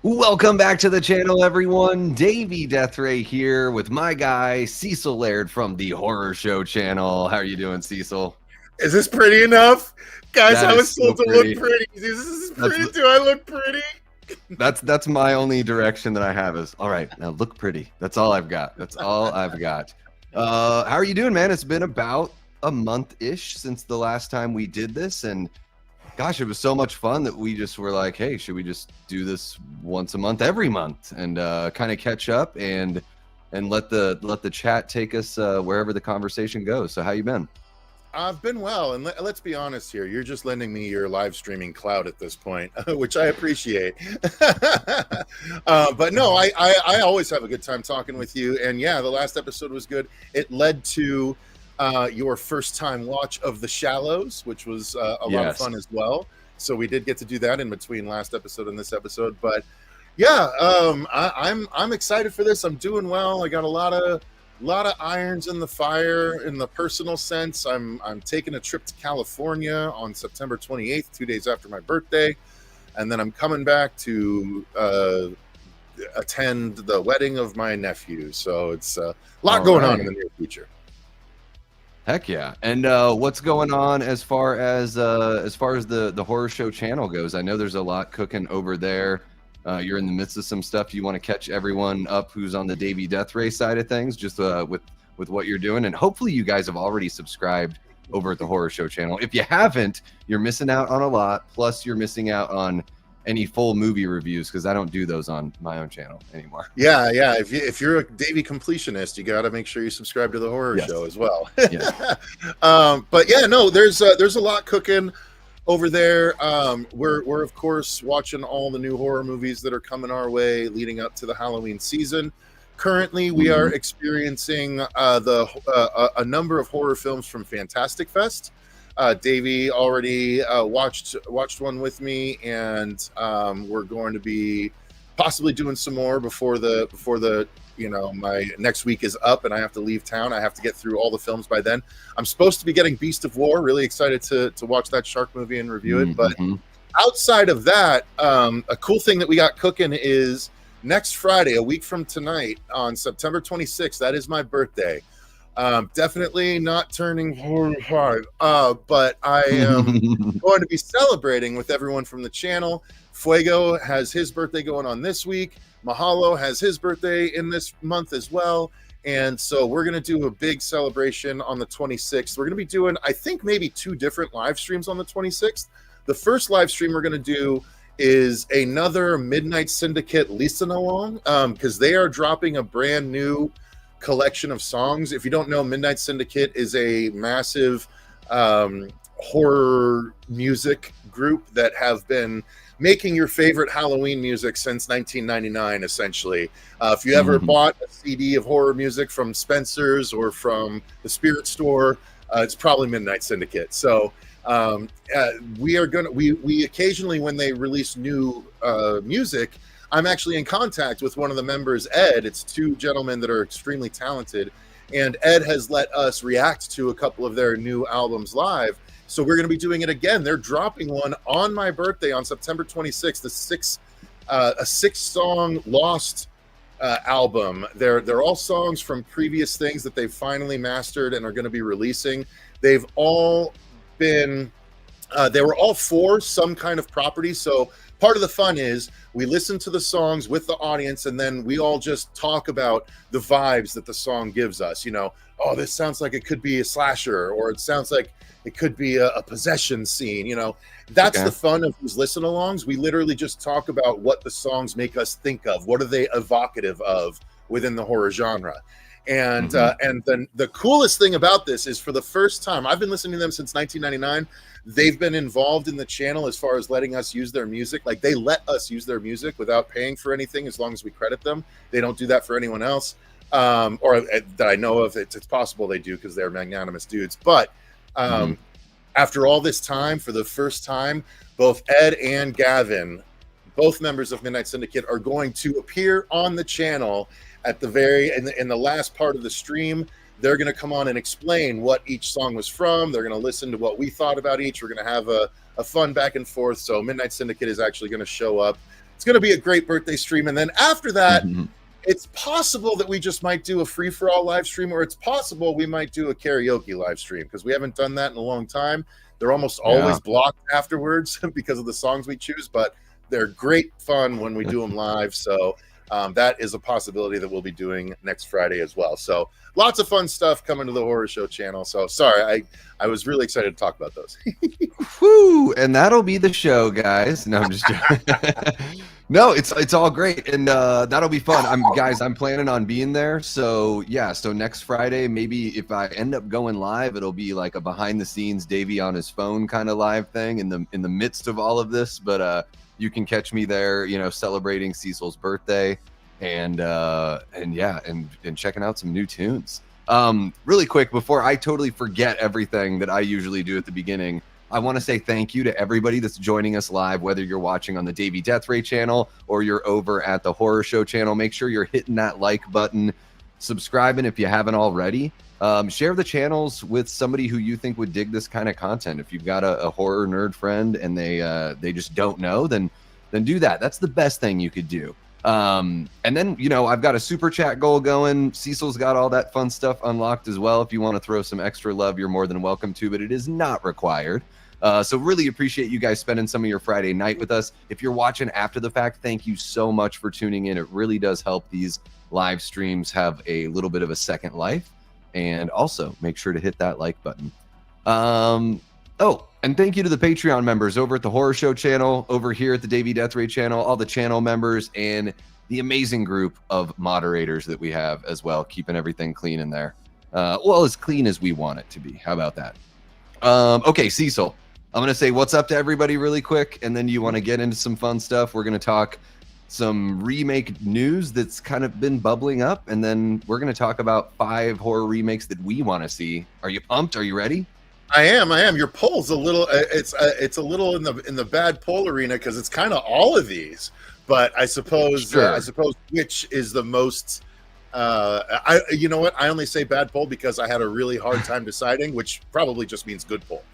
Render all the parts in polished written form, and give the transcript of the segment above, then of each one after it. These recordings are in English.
Welcome back to the channel, everyone. Davey Deathray here with my guy, Cecil Laird from the Horror Show channel. How are you doing, Cecil? Is this pretty enough? Guys, That I is was so told to look pretty. pretty. This is That's pretty. Do I look pretty? that's my only direction that I have is, all right, now look pretty. That's all I've got. That's all I've got. How are you doing, man? It's been about a month-ish since the last time we did this, and gosh, it was so much fun that we just were like, hey, should we just do this once a month, every month, and kind of catch up and let the chat take us wherever the conversation goes. So how you been? I've been well, and let's be honest here. You're just lending me your live streaming clout at this point, which I appreciate. But no, I always have a good time talking with you. And yeah, the last episode was good. It led to your first time watch of The Shallows, which was a lot of fun as well. So we did get to do that in between last episode and this episode. But yeah, I'm excited for this. I'm doing well. I got a lot of irons in the fire in the personal sense. I'm taking a trip to California on September 28th, 2 days after my birthday, and then I'm coming back to attend the wedding of my nephew. So it's a lot going on in the near future. Heck yeah. And what's going on as far as the Horror Show channel goes? I know there's a lot cooking over there. You're in the midst of some stuff. You want to catch everyone up who's on the Davey Deathray side of things, just with what you're doing. And hopefully you guys have already subscribed over at the Horror Show channel. If you haven't, you're missing out on a lot. Plus, you're missing out on any full movie reviews because I don't do those on my own channel anymore. Yeah. If you're a Davey completionist, you got to make sure you subscribe to the Horror Show as well. Yes. But yeah, no, there's a lot cooking over there. We're of course watching all the new horror movies that are coming our way leading up to the Halloween season. Currently, we are experiencing a number of horror films from Fantastic Fest. Davey already watched one with me, and we're going to be possibly doing some more before the my next week is up and I have to leave town. I have to get through all the films by then. I'm supposed to be getting Beast of War. Really excited to watch that shark movie and review it. But outside of that, a cool thing that we got cooking is next Friday, a week from tonight, on September 26th. That is my birthday. Definitely not turning 45, but I am going to be celebrating with everyone from the channel. Fuego has his birthday going on this week. Mahalo has his birthday in this month as well. And so we're going to do a big celebration on the 26th. We're going to be doing, I think, maybe 2 different live streams on the 26th. The first live stream we're going to do is another Midnight Syndicate listen along, because they are dropping a brand new collection of songs. If you don't know, Midnight Syndicate is a massive horror music group that have been making your favorite Halloween music since 1999, essentially. If you ever bought a CD of horror music from Spencer's or from the Spirit Store, it's probably Midnight Syndicate. So we occasionally, when they release new music, I'm actually in contact with one of the members, Ed. It's 2 gentlemen that are extremely talented, and Ed has let us react to a couple of their new albums live. So we're going to be doing it again. They're dropping one on my birthday on September 26th, a 6-song Lost album. They're all songs from previous things that they've finally mastered and are going to be releasing. They've all been, they were all for some kind of property. So part of the fun is we listen to the songs with the audience, and then we all just talk about the vibes that the song gives us. Oh, this sounds like it could be a slasher, or it sounds like it could be a possession scene. That's the fun of these listen-alongs. We literally just talk about what the songs make us think of. What are they evocative of within the horror genre? And and then the coolest thing about this is, for the first time, I've been listening to them since 1999. They've been involved in the channel as far as letting us use their music. Like, they let us use their music without paying for anything, as long as we credit them. They don't do that for anyone else, or that I know of. It's possible they do, because they're magnanimous dudes. But after all this time, for the first time, both Ed and Gavin, both members of Midnight Syndicate, are going to appear on the channel at the in the last part of the stream. They're going to come on and explain what each song was from. They're going to listen to what we thought about each. We're going to have a fun back and forth. So Midnight Syndicate is actually going to show up it's going to be a great birthday stream. And then after that, Mhm. it's possible that we just might do a free-for-all live stream, or it's possible we might do a karaoke live stream, because we haven't done that in a long time. They're almost always blocked afterwards because of the songs we choose, but they're great fun when we do them live. So that is a possibility that we'll be doing next Friday as well. So lots of fun stuff coming to the Horror Show channel. So sorry, I was really excited to talk about those. Whoo! And that'll be the show, guys. No, I'm just joking. No, it's all great, and that'll be fun. I'm planning on being there. So yeah, so next Friday, maybe if I end up going live, it'll be like a behind the scenes Davey on his phone kind of live thing in the midst of all of this. But you can catch me there, celebrating Cecil's birthday, and checking out some new tunes. Really quick before I totally forget everything that I usually do at the beginning, I want to say thank you to everybody that's joining us live, whether you're watching on the Davey Deathray channel or you're over at the Horror Show channel. Make sure you're hitting that like button, subscribing if you haven't already. Share the channels with somebody who you think would dig this kind of content. If you've got a horror nerd friend and they just don't know, then do that. That's the best thing you could do. And then, I've got a super chat goal going. Cecil's got all that fun stuff unlocked as well. If you want to throw some extra love, you're more than welcome to, but it is not required. So really appreciate you guys spending some of your Friday night with us. If you're watching after the fact, thank you so much for tuning in. It really does help these live streams have a little bit of a second life. And also make sure to hit that like button. And thank you to the Patreon members over at the Horror Show channel, over here at the Davey Deathray channel, all the channel members, and the amazing group of moderators that we have as well, keeping everything clean in there. Well, as clean as we want it to be. How about that? Okay, Cecil, I'm going to say what's up to everybody really quick, and then you want to get into some fun stuff. We're going to talk some remake news that's kind of been bubbling up, and then we're going to talk about 5 horror remakes that we want to see. Are you pumped? Are you ready? I am. Your poll's a little. It's a little in the bad poll arena, because it's kind of all of these. But I suppose Sure. which is the most. You know what? I only say bad poll because I had a really hard time deciding, which probably just means good poll.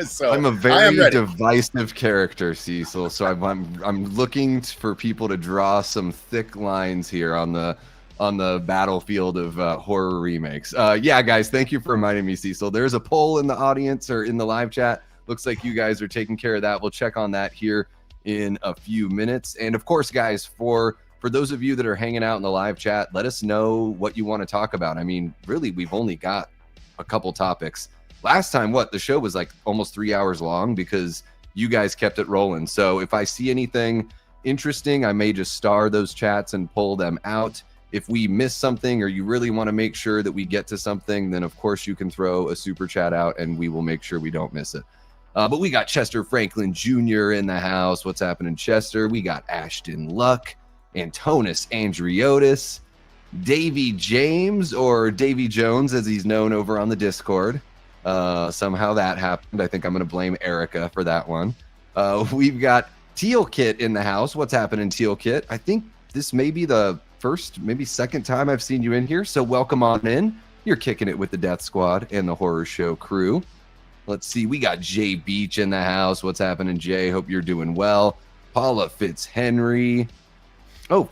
So I'm a very divisive character, Cecil. So I'm looking for people to draw some thick lines here on the battlefield of horror remakes. Yeah, guys, thank you for reminding me, Cecil. There's a poll in the audience or in the live chat. Looks like you guys are taking care of that. We'll check on that here in a few minutes. And of course, guys, for those of you that are hanging out in the live chat, let us know what you want to talk about. I mean, really, we've only got a couple topics. Last time, the show was like almost 3 hours long because you guys kept it rolling. So if I see anything interesting, I may just star those chats and pull them out. If we miss something or you really want to make sure that we get to something, then of course you can throw a super chat out and we will make sure we don't miss it. But we got Chester Franklin Jr. in the house. What's happening, Chester? We got Ashton Luck, Antonis Andriotis, Davey James, or Davey Jones as he's known over on the Discord. Somehow that happened. I think I'm going to blame Erica for that one. We've got Teal Kit in the house. What's happening, Teal Kit? I think this may be the first, maybe second time I've seen you in here, so welcome on in. You're kicking it with the Death Squad and the Horror Show crew. Let's see, we got Jay Beach in the house. What's happening, Jay? Hope you're doing well. Paula Fitzhenry. Oh,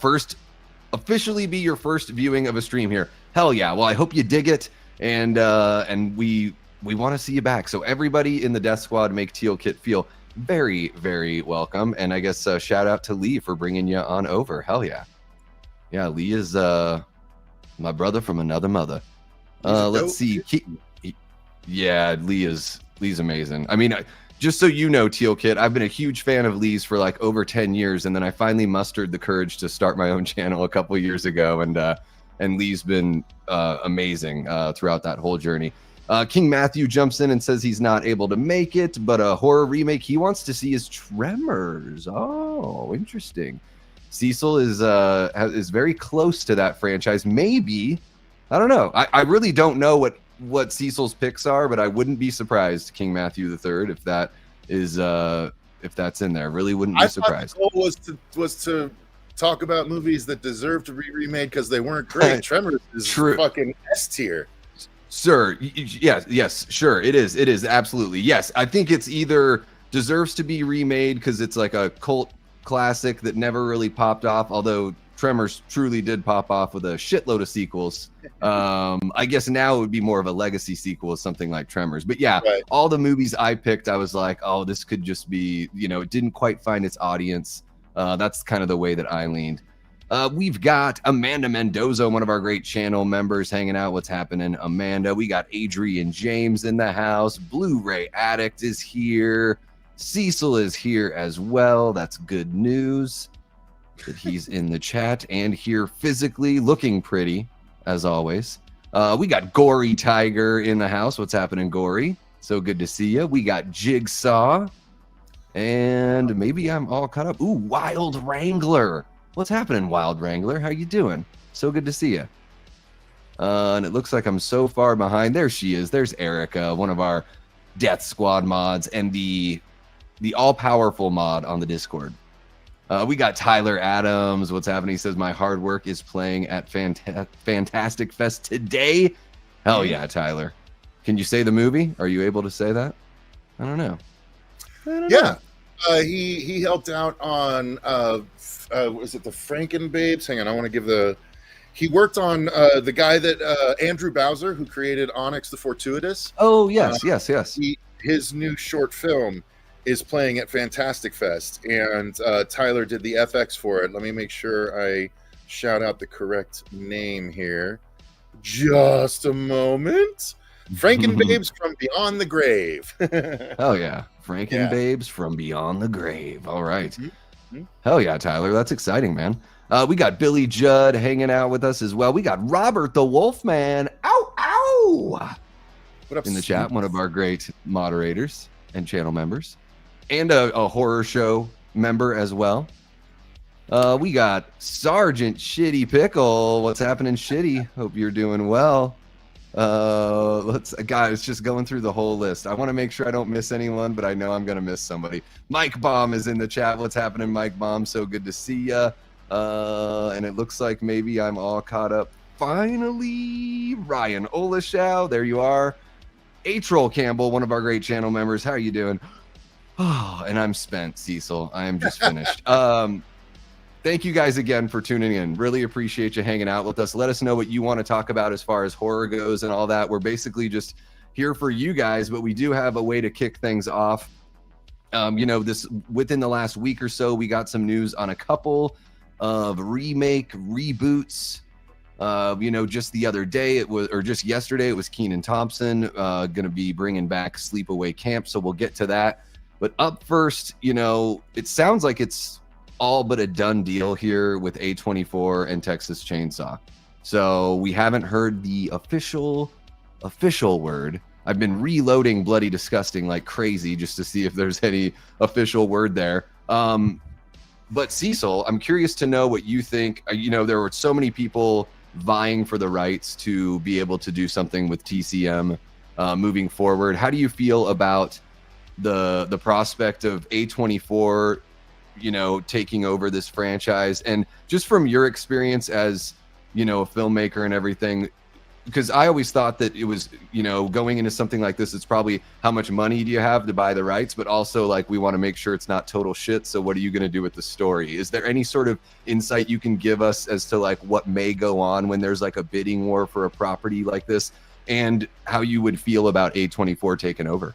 officially be your first viewing of a stream here. Hell yeah. Well, I hope you dig it, and we want to see you back. So everybody in the Death Squad, make Teal Kit feel very, very welcome. And I guess shout out to Lee for bringing you on over. Hell yeah. Yeah, Lee is my brother from another mother. Let's see. Yeah, Lee's amazing. I mean, just so you know, Teal Kit, I've been a huge fan of Lee's for like over 10 years, and then I finally mustered the courage to start my own channel a couple years ago, and Lee's been amazing throughout that whole journey. King Matthew jumps in and says he's not able to make it, but a horror remake he wants to see is Tremors. Oh, interesting. Cecil is very close to that franchise. Maybe, I don't know. I really don't know what Cecil's picks are, but I wouldn't be surprised, King Matthew III, if that is if that's in there. Really wouldn't be surprised. I thought the goal was to talk about movies that deserve to be remade because they weren't great. Tremors is fucking S tier. Sir, yes, sure, it is absolutely. Yes, I think it's either deserves to be remade because it's like a cult classic that never really popped off, although Tremors truly did pop off with a shitload of sequels. I guess now it would be more of a legacy sequel, something like Tremors. But yeah, Right. all the movies I picked, I was like, oh, this could just be, it didn't quite find its audience. That's kind of the way that I leaned. We've got Amanda Mendoza, one of our great channel members, hanging out. What's happening, Amanda? We got Adrian James in the house. Blu-ray Addict is here. Cecil is here as well. That's good news that he's in the chat and here physically, looking pretty, as always. We got Gory Tiger in the house. What's happening, Gory? So good to see you. We got Jigsaw. And maybe I'm all caught up. Ooh, Wild Wrangler. What's happening, Wild Wrangler? How you doing? So good to see you. And it looks like I'm so far behind. There she is. There's Erica, one of our Death Squad mods and the all-powerful mod on the Discord. We got Tyler Adams. What's happening? He says, my hard work is playing at Fantastic Fest today. Hell yeah, Tyler. Can you say the movie? Are you able to say that? I don't know. Yeah. He helped out on, was it the Frankenbabes? Hang on, I want to give the... He worked on the guy that, Andrew Bowser, who created Onyx the Fortuitous. Oh, yes, yes. His new short film is playing at Fantastic Fest, and Tyler did the FX for it. Let me make sure I shout out the correct name here. Just a moment. Frankenbabes from Beyond the Grave. Oh, yeah. Frankenbabes from Beyond the Grave. All right. Mm-hmm. Hell yeah, Tyler. That's exciting, man. We got Billy Judd hanging out with us as well. We got Robert the Wolfman. Ow, ow. What up, in the chat, one of our great moderators and channel members. And a horror show member as well. We got Sergeant Shitty Pickle. What's happening, Shitty? Hope you're doing well. Guys, just going through the whole list. I want to make sure I don't miss anyone, but I know I'm going to miss somebody. Mike Baum is in the chat. What's happening, Mike Baum? So good to see ya. And it looks like maybe I'm all caught up. Finally, Ryan Olishow. There you are. A-Troll Campbell, one of our great channel members. How are you doing? Oh, and I'm spent, Cecil. I am just finished. Thank you guys again for tuning in. Really appreciate you hanging out with us. Let us know what you want to talk about as far as horror goes and all that. We're basically just here for you guys, but we do have a way to kick things off. This within the last week or so, we got some news on a couple of remake reboots. Just the other day just yesterday, it was Kenan Thompson going to be bringing back Sleepaway Camp. So we'll get to that. But up first, it sounds like it's all but a done deal here with A24 and Texas Chainsaw. So we haven't heard the official word. I've been reloading Bloody Disgusting like crazy just to see if there's any official word there. But Cecil, I'm curious to know what you think. There were so many people vying for the rights to be able to do something with TCM moving forward. How do you feel about the prospect of A24 taking over this franchise? And just from your experience as a filmmaker and everything, because I always thought that it was going into something like this, it's probably how much money do you have to buy the rights, but also like we want to make sure it's not total shit. So what are you going to do with the story? Is there any sort of insight you can give us as to like what may go on when there's like a bidding war for a property like this, and how you would feel about A24 taking over?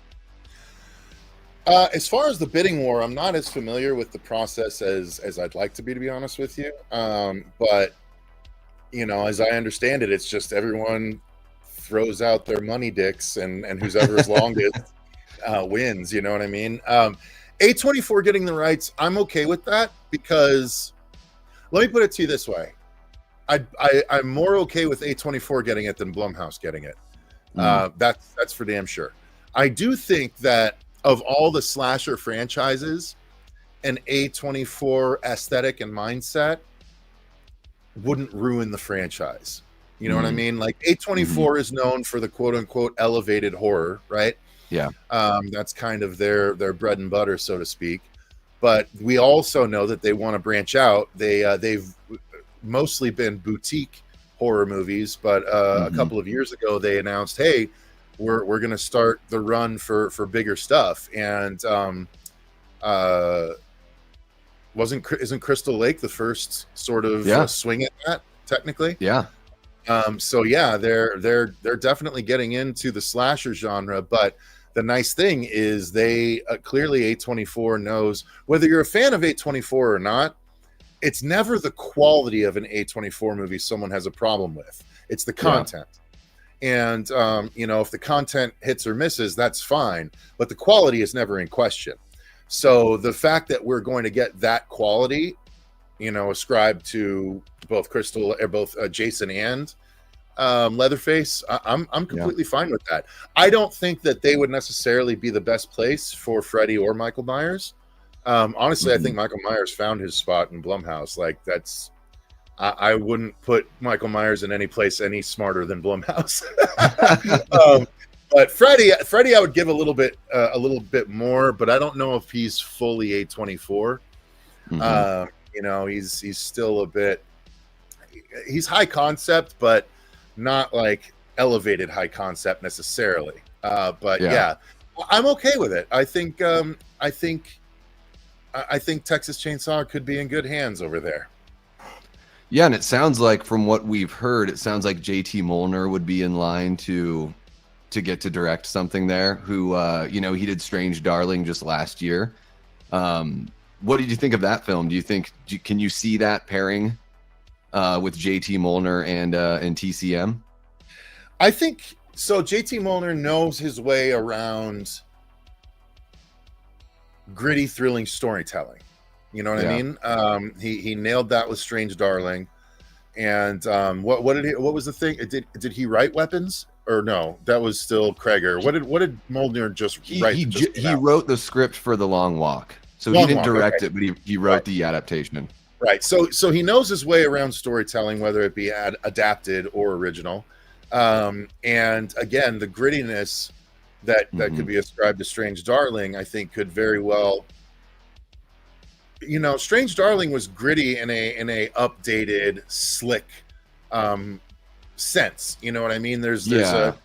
As far as the bidding war, I'm not as familiar with the process as I'd like to be honest with you. But as I understand it, it's just everyone throws out their money dicks and who's ever longest wins. You know what I mean? A24 getting the rights, I'm okay with that, because let me put it to you this way. I'm more okay with A24 getting it than Blumhouse getting it. That's for damn sure. I do think that of all the slasher franchises, an A24 aesthetic and mindset wouldn't ruin the franchise. You know what I mean? Like A24 is known for the quote unquote elevated horror, right? Yeah. That's kind of their bread and butter, so to speak. But we also know that they want to branch out. They've mostly been boutique horror movies, but a couple of years ago they announced, hey, we're going to start the run for bigger stuff. And isn't Crystal Lake the first sort of Yeah. swing at that technically? Yeah. So yeah, they're definitely getting into the slasher genre, but the nice thing is they clearly A24 knows, whether you're a fan of A24 or not, it's never the quality of an A24 movie someone has a problem with. It's the content. And if the content hits or misses, that's fine, but the quality is never in question. So the fact that we're going to get that quality, ascribed to both Jason and Leatherface, I'm completely fine with that. I don't think that they would necessarily be the best place for Freddy or Michael Myers. Honestly, I think Michael Myers found his spot in Blumhouse. Like I wouldn't put Michael Myers in any place any smarter than Blumhouse. But Freddy, I would give a little bit more, but I don't know if he's fully A24. He's still a bit. He's high concept, but not like elevated high concept necessarily. But yeah, I'm okay with it. I think Texas Chainsaw could be in good hands over there. Yeah, and it sounds like, from what we've heard, it sounds like JT Molnar would be in line to get to direct something there. Who he did Strange Darling just last year. What did you think of that film? Do you think can you see that pairing with JT Molnar and TCM? I think so. JT Molnar knows his way around gritty, thrilling storytelling. You know what I mean? He nailed that with Strange Darling. And what was the thing? Did he write Weapons? Or no, that was still Kreger. What did Molnar just write? He wrote the script for The Long Walk. So he didn't direct it, but he wrote the adaptation. Right. So he knows his way around storytelling, whether it be adapted or original. And again, the grittiness that could be ascribed to Strange Darling, I think, could very well. Strange Darling was gritty in a updated, slick sense. You know what I mean? There's a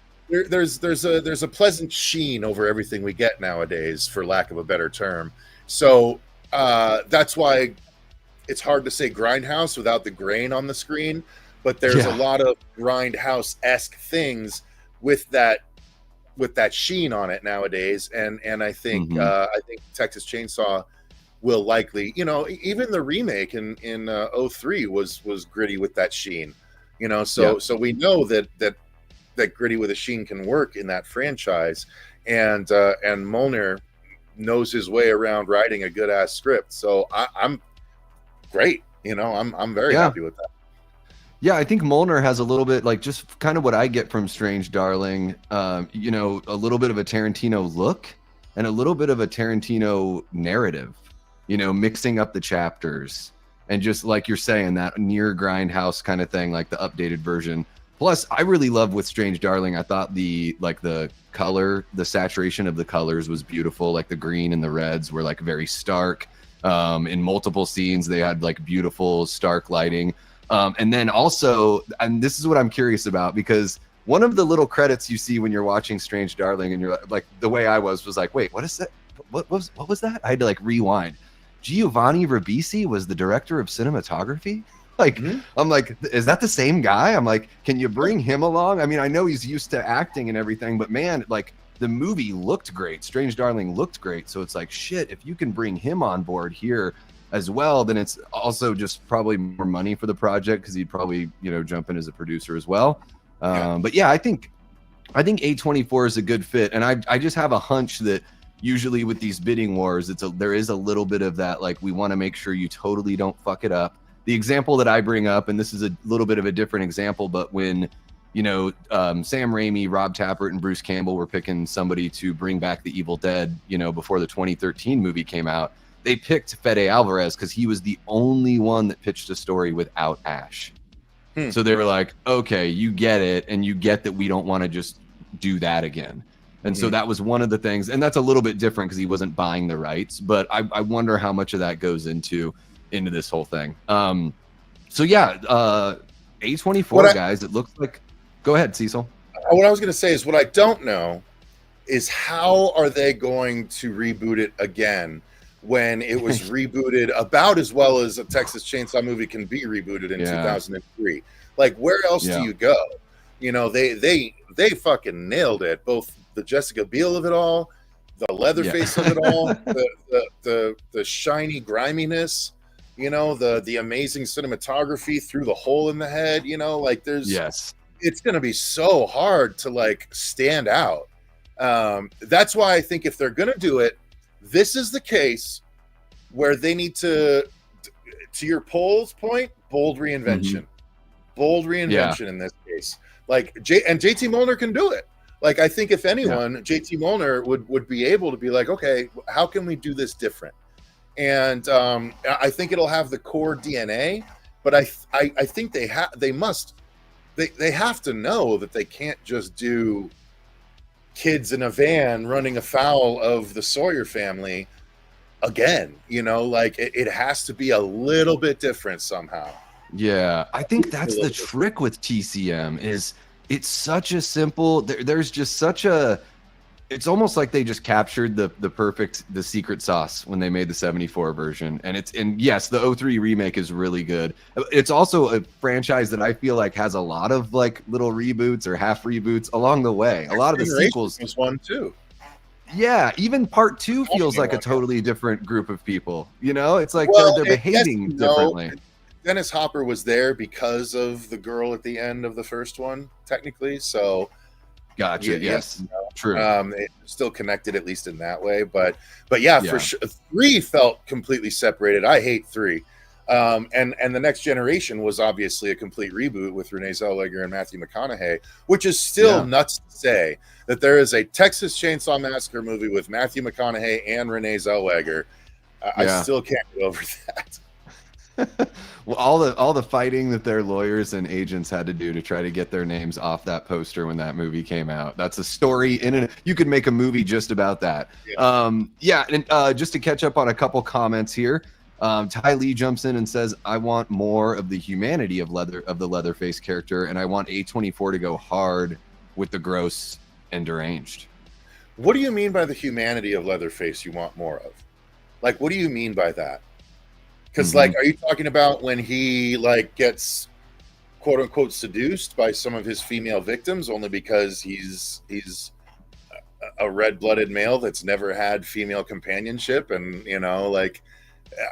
pleasant sheen over everything we get nowadays, for lack of a better term. So that's why it's hard to say grindhouse without the grain on the screen, but there's a lot of grindhouse-esque things with that sheen on it nowadays, and I think Texas Chainsaw will likely, even the remake in 03 was gritty with that sheen, so we know that gritty with a sheen can work in that franchise, and Molnar knows his way around writing a good ass script. So I'm great. I'm very happy with that. Yeah, I think Molnar has a little bit, like, just kind of what I get from Strange Darling, a little bit of a Tarantino look and a little bit of a Tarantino narrative, mixing up the chapters, and just like you're saying, that near grindhouse kind of thing, like the updated version. Plus, I really love with Strange Darling, I thought the color, the saturation of the colors was beautiful. Like the green and the reds were like very stark. In multiple scenes, they had like beautiful stark lighting. And then also, and this is what I'm curious about, because one of the little credits you see when you're watching Strange Darling, and you're like, the way I was like, wait, what is that? What was that? I had to like rewind. Giovanni Ribisi was the director of cinematography. Like, I'm like, is that the same guy? I'm like, can you bring him along? I mean, I know he's used to acting and everything, but man, like, the movie looked great. Strange Darling looked great. So it's like, shit, if you can bring him on board here as well, then it's also just probably more money for the project, because he'd probably, jump in as a producer as well. But yeah, I think A24 is a good fit. And I just have a hunch that usually with these bidding wars, there is a little bit of that, like, we want to make sure you totally don't fuck it up. The example that I bring up, and this is a little bit of a different example, but when, Sam Raimi, Rob Tappert, and Bruce Campbell were picking somebody to bring back the Evil Dead, before the 2013 movie came out, they picked Fede Alvarez because he was the only one that pitched a story without Ash. So they were like, okay, you get it, and you get that we don't want to just do that again. And so that was one of the things, and that's a little bit different because he wasn't buying the rights, but I wonder how much of that goes into this whole thing. So yeah, A24 guys, it looks like. Go ahead, Cecil. What I was going to say is, what I don't know is how are they going to reboot it again when it was rebooted about as well as a Texas Chainsaw movie can be rebooted in 2003. Like, where else do you go? You know, they fucking nailed it. Both the Jessica Biel of it all, the Leatherface of it all, the shiny griminess, you know, the amazing cinematography through the hole in the head, you know, like there's it's gonna be so hard to like stand out. That's why I think if they're gonna do it, this is the case where they need to your polls point, bold reinvention. Bold reinvention in this case. Like JT Molnar can do it. Like, I think if anyone, JT Molnar would be able to be like, okay, how can we do this different? And I think it'll have the core DNA, but I think they have to know that they can't just do kids in a van running afoul of the Sawyer family again. You know, like it has to be a little bit different somehow. Yeah, I think that's the trick with TCM is it's such a simple, there's just such a, it's almost like they just captured the secret sauce when they made the 74 version. And yes, the 03 remake is really good. It's also a franchise that I feel like has a lot of like little reboots or half reboots along the way. A lot of the sequels was one too. Yeah, even part 2 feels like a totally different group of people. You know, it's like they're behaving differently. Dennis Hopper was there because of the girl at the end of the first one, technically. So, gotcha. Yes, true. It still connected at least in that way, but yeah, for sure, 3 felt completely separated. I hate 3, and the Next Generation was obviously a complete reboot with Renee Zellweger and Matthew McConaughey, which is still nuts to say that there is a Texas Chainsaw Massacre movie with Matthew McConaughey and Renee Zellweger. I still can't get over that. Well, all the fighting that their lawyers and agents had to do to try to get their names off that poster when that movie came out. That's a story you could make a movie just about that. And just to catch up on a couple comments here, Ty Lee jumps in and says, I want more of the humanity of the Leatherface character, and I want A24 to go hard with the gross and deranged. What do you mean by the humanity of Leatherface you want more of? Like, what do you mean by that? Because, like, are you talking about when he, like, gets, quote-unquote, seduced by some of his female victims only because he's a red-blooded male that's never had female companionship? And, you know, like,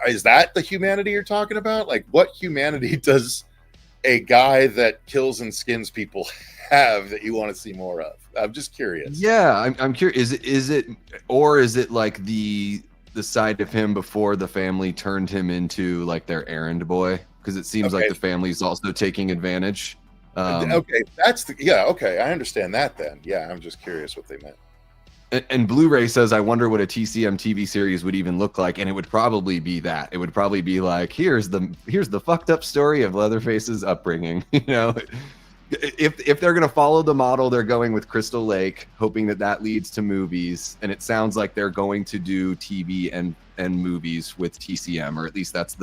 is that the humanity you're talking about? Like, what humanity does a guy that kills and skins people have that you want to see more of? I'm just curious. Yeah, I'm curious. Is it like the side of him before the family turned him into like their errand boy? Because it seems like the family's also taking advantage. Okay, I understand that then. Yeah, I'm just curious what they meant. And Blu-ray says, I wonder what a TCM TV series would even look like, and it would probably be that. It would probably be like, here's the fucked up story of Leatherface's upbringing. You know, if they're gonna follow the model, they're going with Crystal Lake, hoping that leads to movies. And it sounds like they're going to do TV and movies with TCM, or at least that's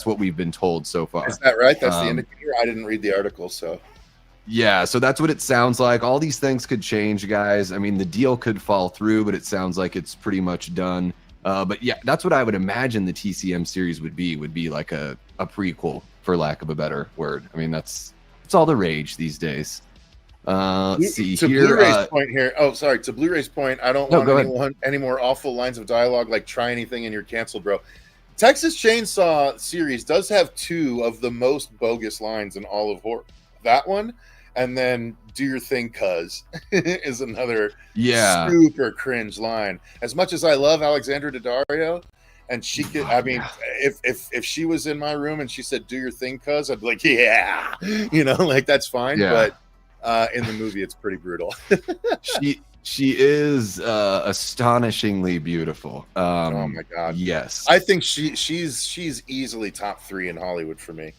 what we've been told so far. Is that right? That's the indicator. I didn't read the article, so. Yeah, so that's what it sounds like. All these things could change, guys. I mean, the deal could fall through, but it sounds like it's pretty much done. But yeah, that's what I would imagine the TCM series would be like a prequel, for lack of a better word. I mean, it's all the rage these days. Let's see to here. Blu-ray's point here. Oh, sorry. To Blu-ray's point, I don't want any more awful lines of dialogue like "try anything" and "you're canceled, bro." Texas Chainsaw series does have 2 of the most bogus lines in all of horror. That one, and then "do your thing, cuz" is another super cringe line. As much as I love Alexandra Daddario, and she could, I mean, if she was in my room and she said "do your thing, cuz," I'd be like, yeah, you know, like that's fine. But in the movie, it's pretty brutal. She is astonishingly beautiful. Oh my god, yes, I think she's easily top 3 in Hollywood for me.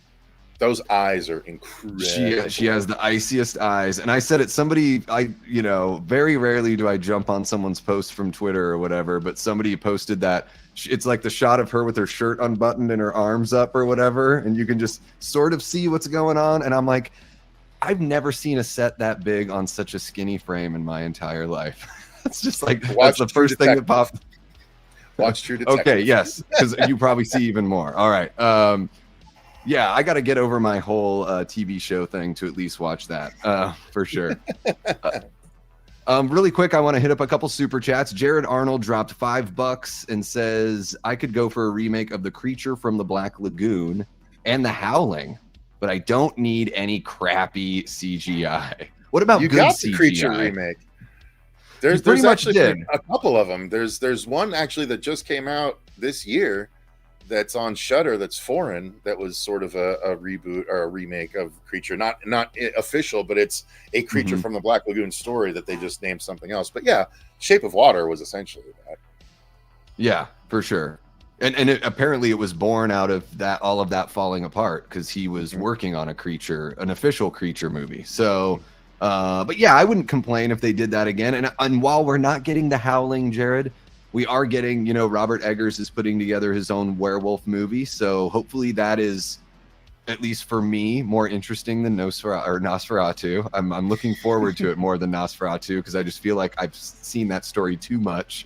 Those eyes are incredible. She has the iciest eyes. And I said it, very rarely do I jump on someone's post from Twitter or whatever, but somebody posted that it's like the shot of her with her shirt unbuttoned and her arms up or whatever, and you can just sort of see what's going on. And I'm like, I've never seen a set that big on such a skinny frame in my entire life. It's just like, that's the first thing that popped. Watch True Detective. Okay, yes, because you probably see even more. All right. Yeah, I got to get over my whole TV show thing to at least watch that for sure. Really quick, I want to hit up a couple super chats. Jared Arnold dropped $5 and says, I could go for a remake of The Creature from the Black Lagoon and The Howling, but I don't need any crappy CGI. What about you good got the CGI? Creature remake? There's actually a couple of them. There's one actually that just came out this year that's on Shudder that's foreign, that was sort of a reboot or a remake of Creature, not official, but it's a Creature from the Black Lagoon story that they just named something else. But yeah, Shape of Water was essentially that. Yeah, for sure. And apparently it was born out of that, all of that falling apart, because he was working on an official Creature movie. So but yeah, I wouldn't complain if they did that again. And while we're not getting The Howling, Jared, we are getting, Robert Eggers is putting together his own werewolf movie. So hopefully that is, at least for me, more interesting than Nosferatu. I'm looking forward to it more than Nosferatu, because I just feel like I've seen that story too much.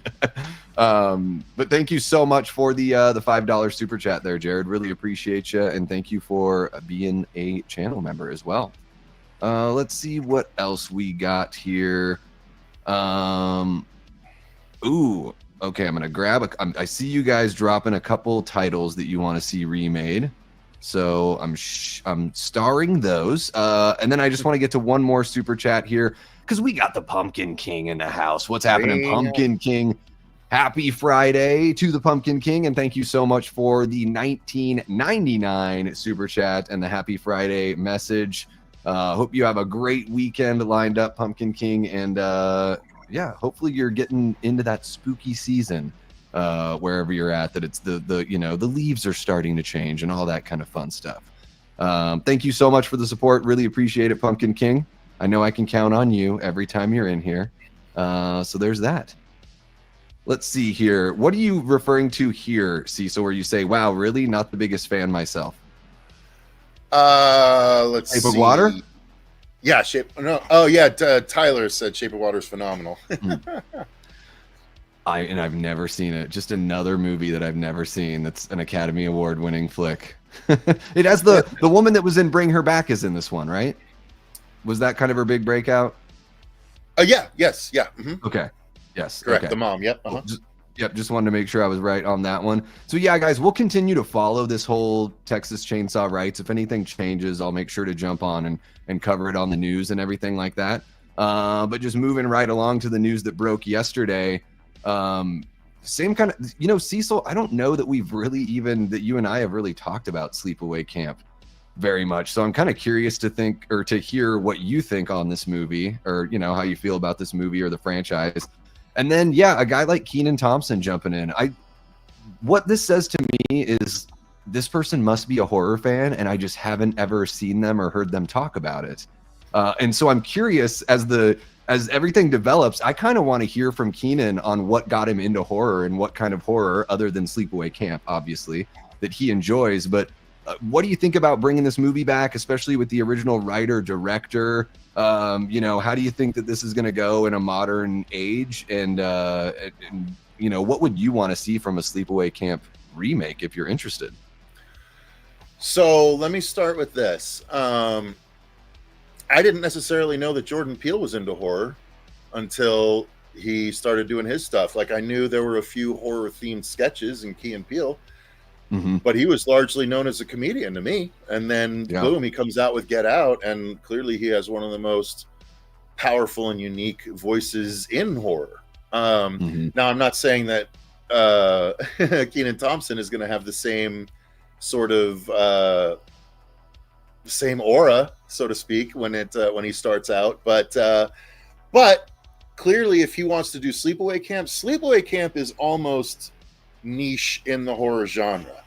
But thank you so much for the $5 super chat there, Jared. Really appreciate you. And thank you for being a channel member as well. Let's see what else we got here. Okay, I'm gonna grab I see you guys dropping a couple titles that you want to see remade, so I'm starring those. And then I just want to get to one more super chat here, because we got the Pumpkin King in the house. What's happening, Pumpkin King? Happy Friday to the Pumpkin King, and thank you so much for the 1999 super chat and the Happy Friday message. Hope you have a great weekend lined up, Pumpkin King, and yeah, hopefully you're getting into that spooky season wherever you're at, that it's the leaves are starting to change and all that kind of fun stuff. Thank you so much for the support. Really appreciate it, Pumpkin King. I know I can count on you every time you're in here. So there's that. Let's see here. What are you referring to here, Cecil, where you say, wow, really? Not the biggest fan myself. Let's see. Shape of Water? Yeah, Tyler said Shape of Water is phenomenal. I've never seen it. Just another movie that I've never seen that's an Academy Award winning flick. It has the woman that was in Bring Her Back is in this one, right? Was that kind of her big breakout? Yeah. Okay. Yes. Correct. Okay. The mom. Yep. Just wanted to make sure I was right on that one. So yeah, guys, we'll continue to follow this whole Texas Chainsaw rights. If anything changes, I'll make sure to jump on and cover it on the news and everything like that. But just moving right along to the news that broke yesterday. Same kind of, Cecil, I don't know that that you and I have really talked about Sleepaway Camp very much. So I'm kind of curious to hear what you think on this movie, or, how you feel about this movie or the franchise. And then, yeah, a guy like Kenan Thompson jumping in. What this says to me is this person must be a horror fan, and I just haven't ever seen them or heard them talk about it. And so I'm curious, as everything develops, I kind of want to hear from Kenan on what got him into horror and what kind of horror, other than Sleepaway Camp, obviously, that he enjoys. But what do you think about bringing this movie back, especially with the original writer, director? How do you think that this is going to go in a modern age? And what would you want to see from a Sleepaway Camp remake if you're interested? So let me start with this. I didn't necessarily know that Jordan Peele was into horror until he started doing his stuff. Like, I knew there were a few horror themed sketches in Key and Peele, but he was largely known as a comedian to me. And then boom, he comes out with Get Out, and clearly he has one of the most powerful and unique voices in horror. Now, I'm not saying that Kenan Thompson is going to have the same sort of same aura, so to speak, when he starts out, but clearly, if he wants to do Sleepaway Camp is almost niche in the horror genre.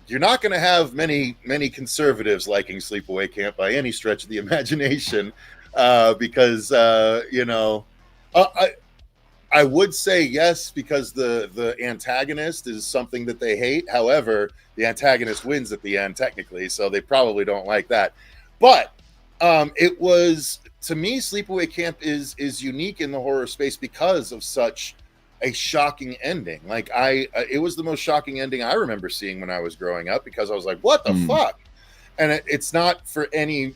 You're not going to have many conservatives liking Sleepaway Camp by any stretch of the imagination, because I would say yes, because the antagonist is something that they hate. However, the antagonist wins at the end, technically, so they probably don't like that. But it was, to me, Sleepaway Camp is unique in the horror space because of such a shocking ending. Like it was the most shocking ending I remember seeing when I was growing up, because I was like, what the fuck? And it's not for any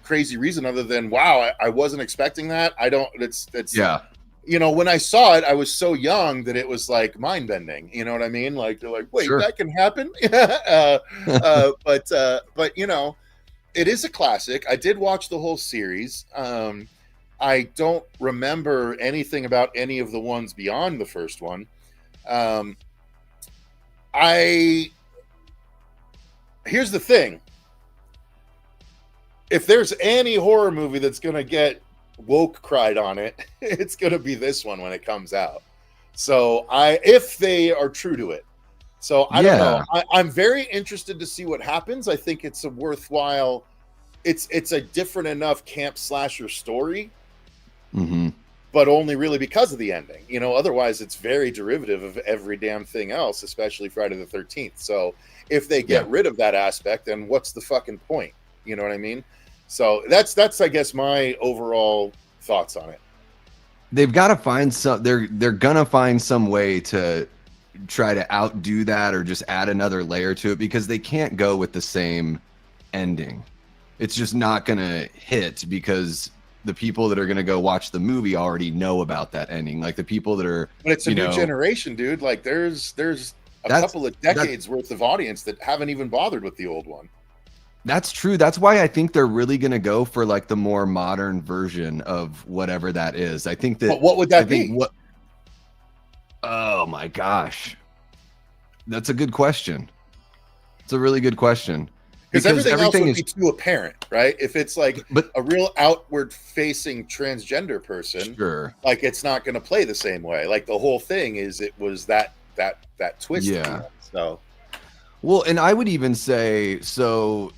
crazy reason other than, wow, I wasn't expecting that. It's yeah. You know, when I saw it, I was so young that it was like mind bending. You know what I mean? Like, they're like, wait, Sure. that can happen. But you know, it is a classic. I did watch the whole series. I don't remember anything about any of the ones beyond the first one. Here's the thing. If there's any horror movie that's going to get woke cried on it, it's going to be this one when it comes out. So if they are true to it. So I don't know. I'm very interested to see what happens. I think it's a worthwhile, it's a different enough camp slasher story, but only really because of the ending. You know, otherwise it's very derivative of every damn thing else, especially Friday the 13th. So if they get rid of that aspect, then what's the fucking point? You know what I mean? So that's I guess my overall thoughts on it. They've got to find they're gonna find some way to try to outdo that or just add another layer to it, because they can't go with the same ending. It's just not gonna hit, because the people that are gonna go watch the movie already know about that ending. Like the people that are, but it's a new generation, dude. Like there's a couple of decades worth of audience that haven't even bothered with the old one. That's true. That's why I think they're really going to go for like the more modern version of whatever that is. I think that. But what would that be? Oh my gosh, that's a good question. It's a really good question. Because everything else would be too apparent, right? If it's like a real outward-facing transgender person, sure, like it's not going to play the same way. Like the whole thing it was that twist. Yeah. So. Well, and I would even say, so,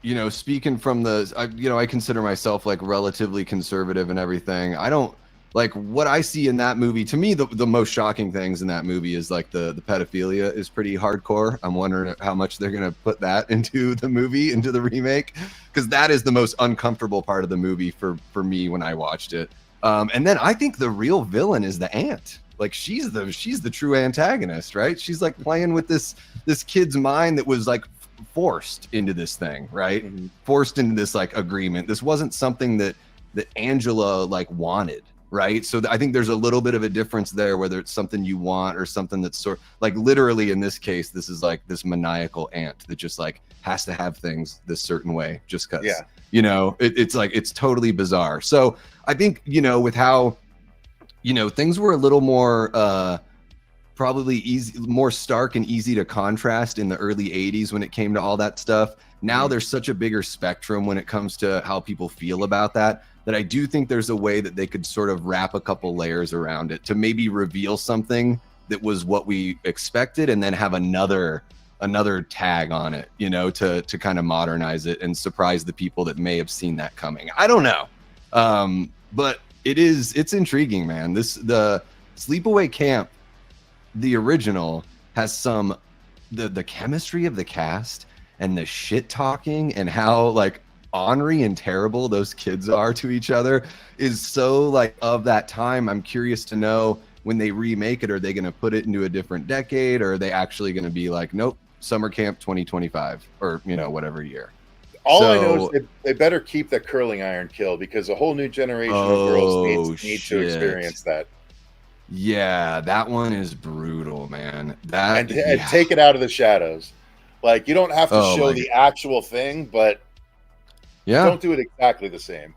you know, speaking from I consider myself like relatively conservative and everything. I don't like what I see in that movie. To me, the most shocking things in that movie is like the pedophilia is pretty hardcore. I'm wondering how much they're going to put that into the movie, into the remake, because that is the most uncomfortable part of the movie for me when I watched it. And then I think the real villain is the aunt. Like she's the true antagonist, right? She's like playing with this kid's mind that was like forced into this thing, right? Forced into this like agreement. This wasn't something that Angela like wanted, right? So I think there's a little bit of a difference there, whether it's something you want or something that's sort like literally in this case, this is like this maniacal aunt that just like has to have things this certain way just because, you know, it's like it's totally bizarre. So I think, you know, with how, you know, things were a little more probably more stark and easy to contrast in the early 80s when it came to all that stuff. Now there's such a bigger spectrum when it comes to how people feel about that I do think there's a way that they could sort of wrap a couple layers around it to maybe reveal something that was what we expected and then have another tag on it, you know, to kind of modernize it and surprise the people that may have seen that coming. I don't know. But it's intriguing, man. The Sleepaway Camp, the original, has the chemistry of the cast and the shit talking and how like ornery and terrible those kids are to each other is so like of that time. I'm curious to know when they remake it, are they going to put it into a different decade, or are they actually going to be like, nope, summer camp 2025 or, you know, whatever year? All I know is they better keep that curling iron kill, because a whole new generation of girls need to experience that. Yeah, that one is brutal, man. And take it out of the shadows. Like, you don't have to show the actual thing, but don't do it exactly the same.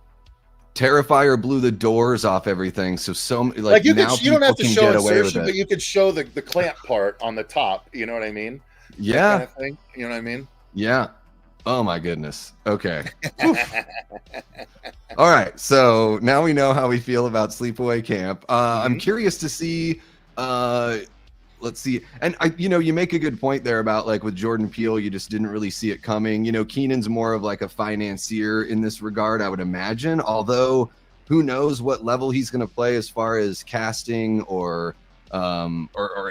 Terrifier blew the doors off everything, so like you now you don't have to show insertion, but you could show the clamp part on the top. You know what I mean? Yeah, that kind of thing. You know what I mean? Yeah. Oh my goodness. Okay. All right. So now we know how we feel about Sleepaway Camp. I'm curious to see. Let's see. And you make a good point there about like with Jordan Peele, you just didn't really see it coming. You know, Keenan's more of like a financier in this regard, I would imagine. Although, who knows what level he's going to play as far as casting or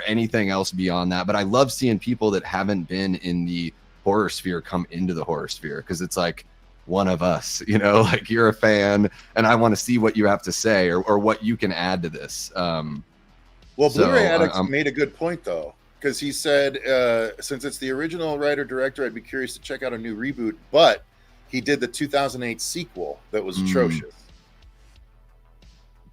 anything else beyond that. But I love seeing people that haven't been in the horror sphere come into the horror sphere, because it's like, one of us, you know, like you're a fan and I want to see what you have to say or what you can add to this. Well, Blu-ray Addicts made a good point though, because he said, since it's the original writer-director, I'd be curious to check out a new reboot, but he did the 2008 sequel that was atrocious.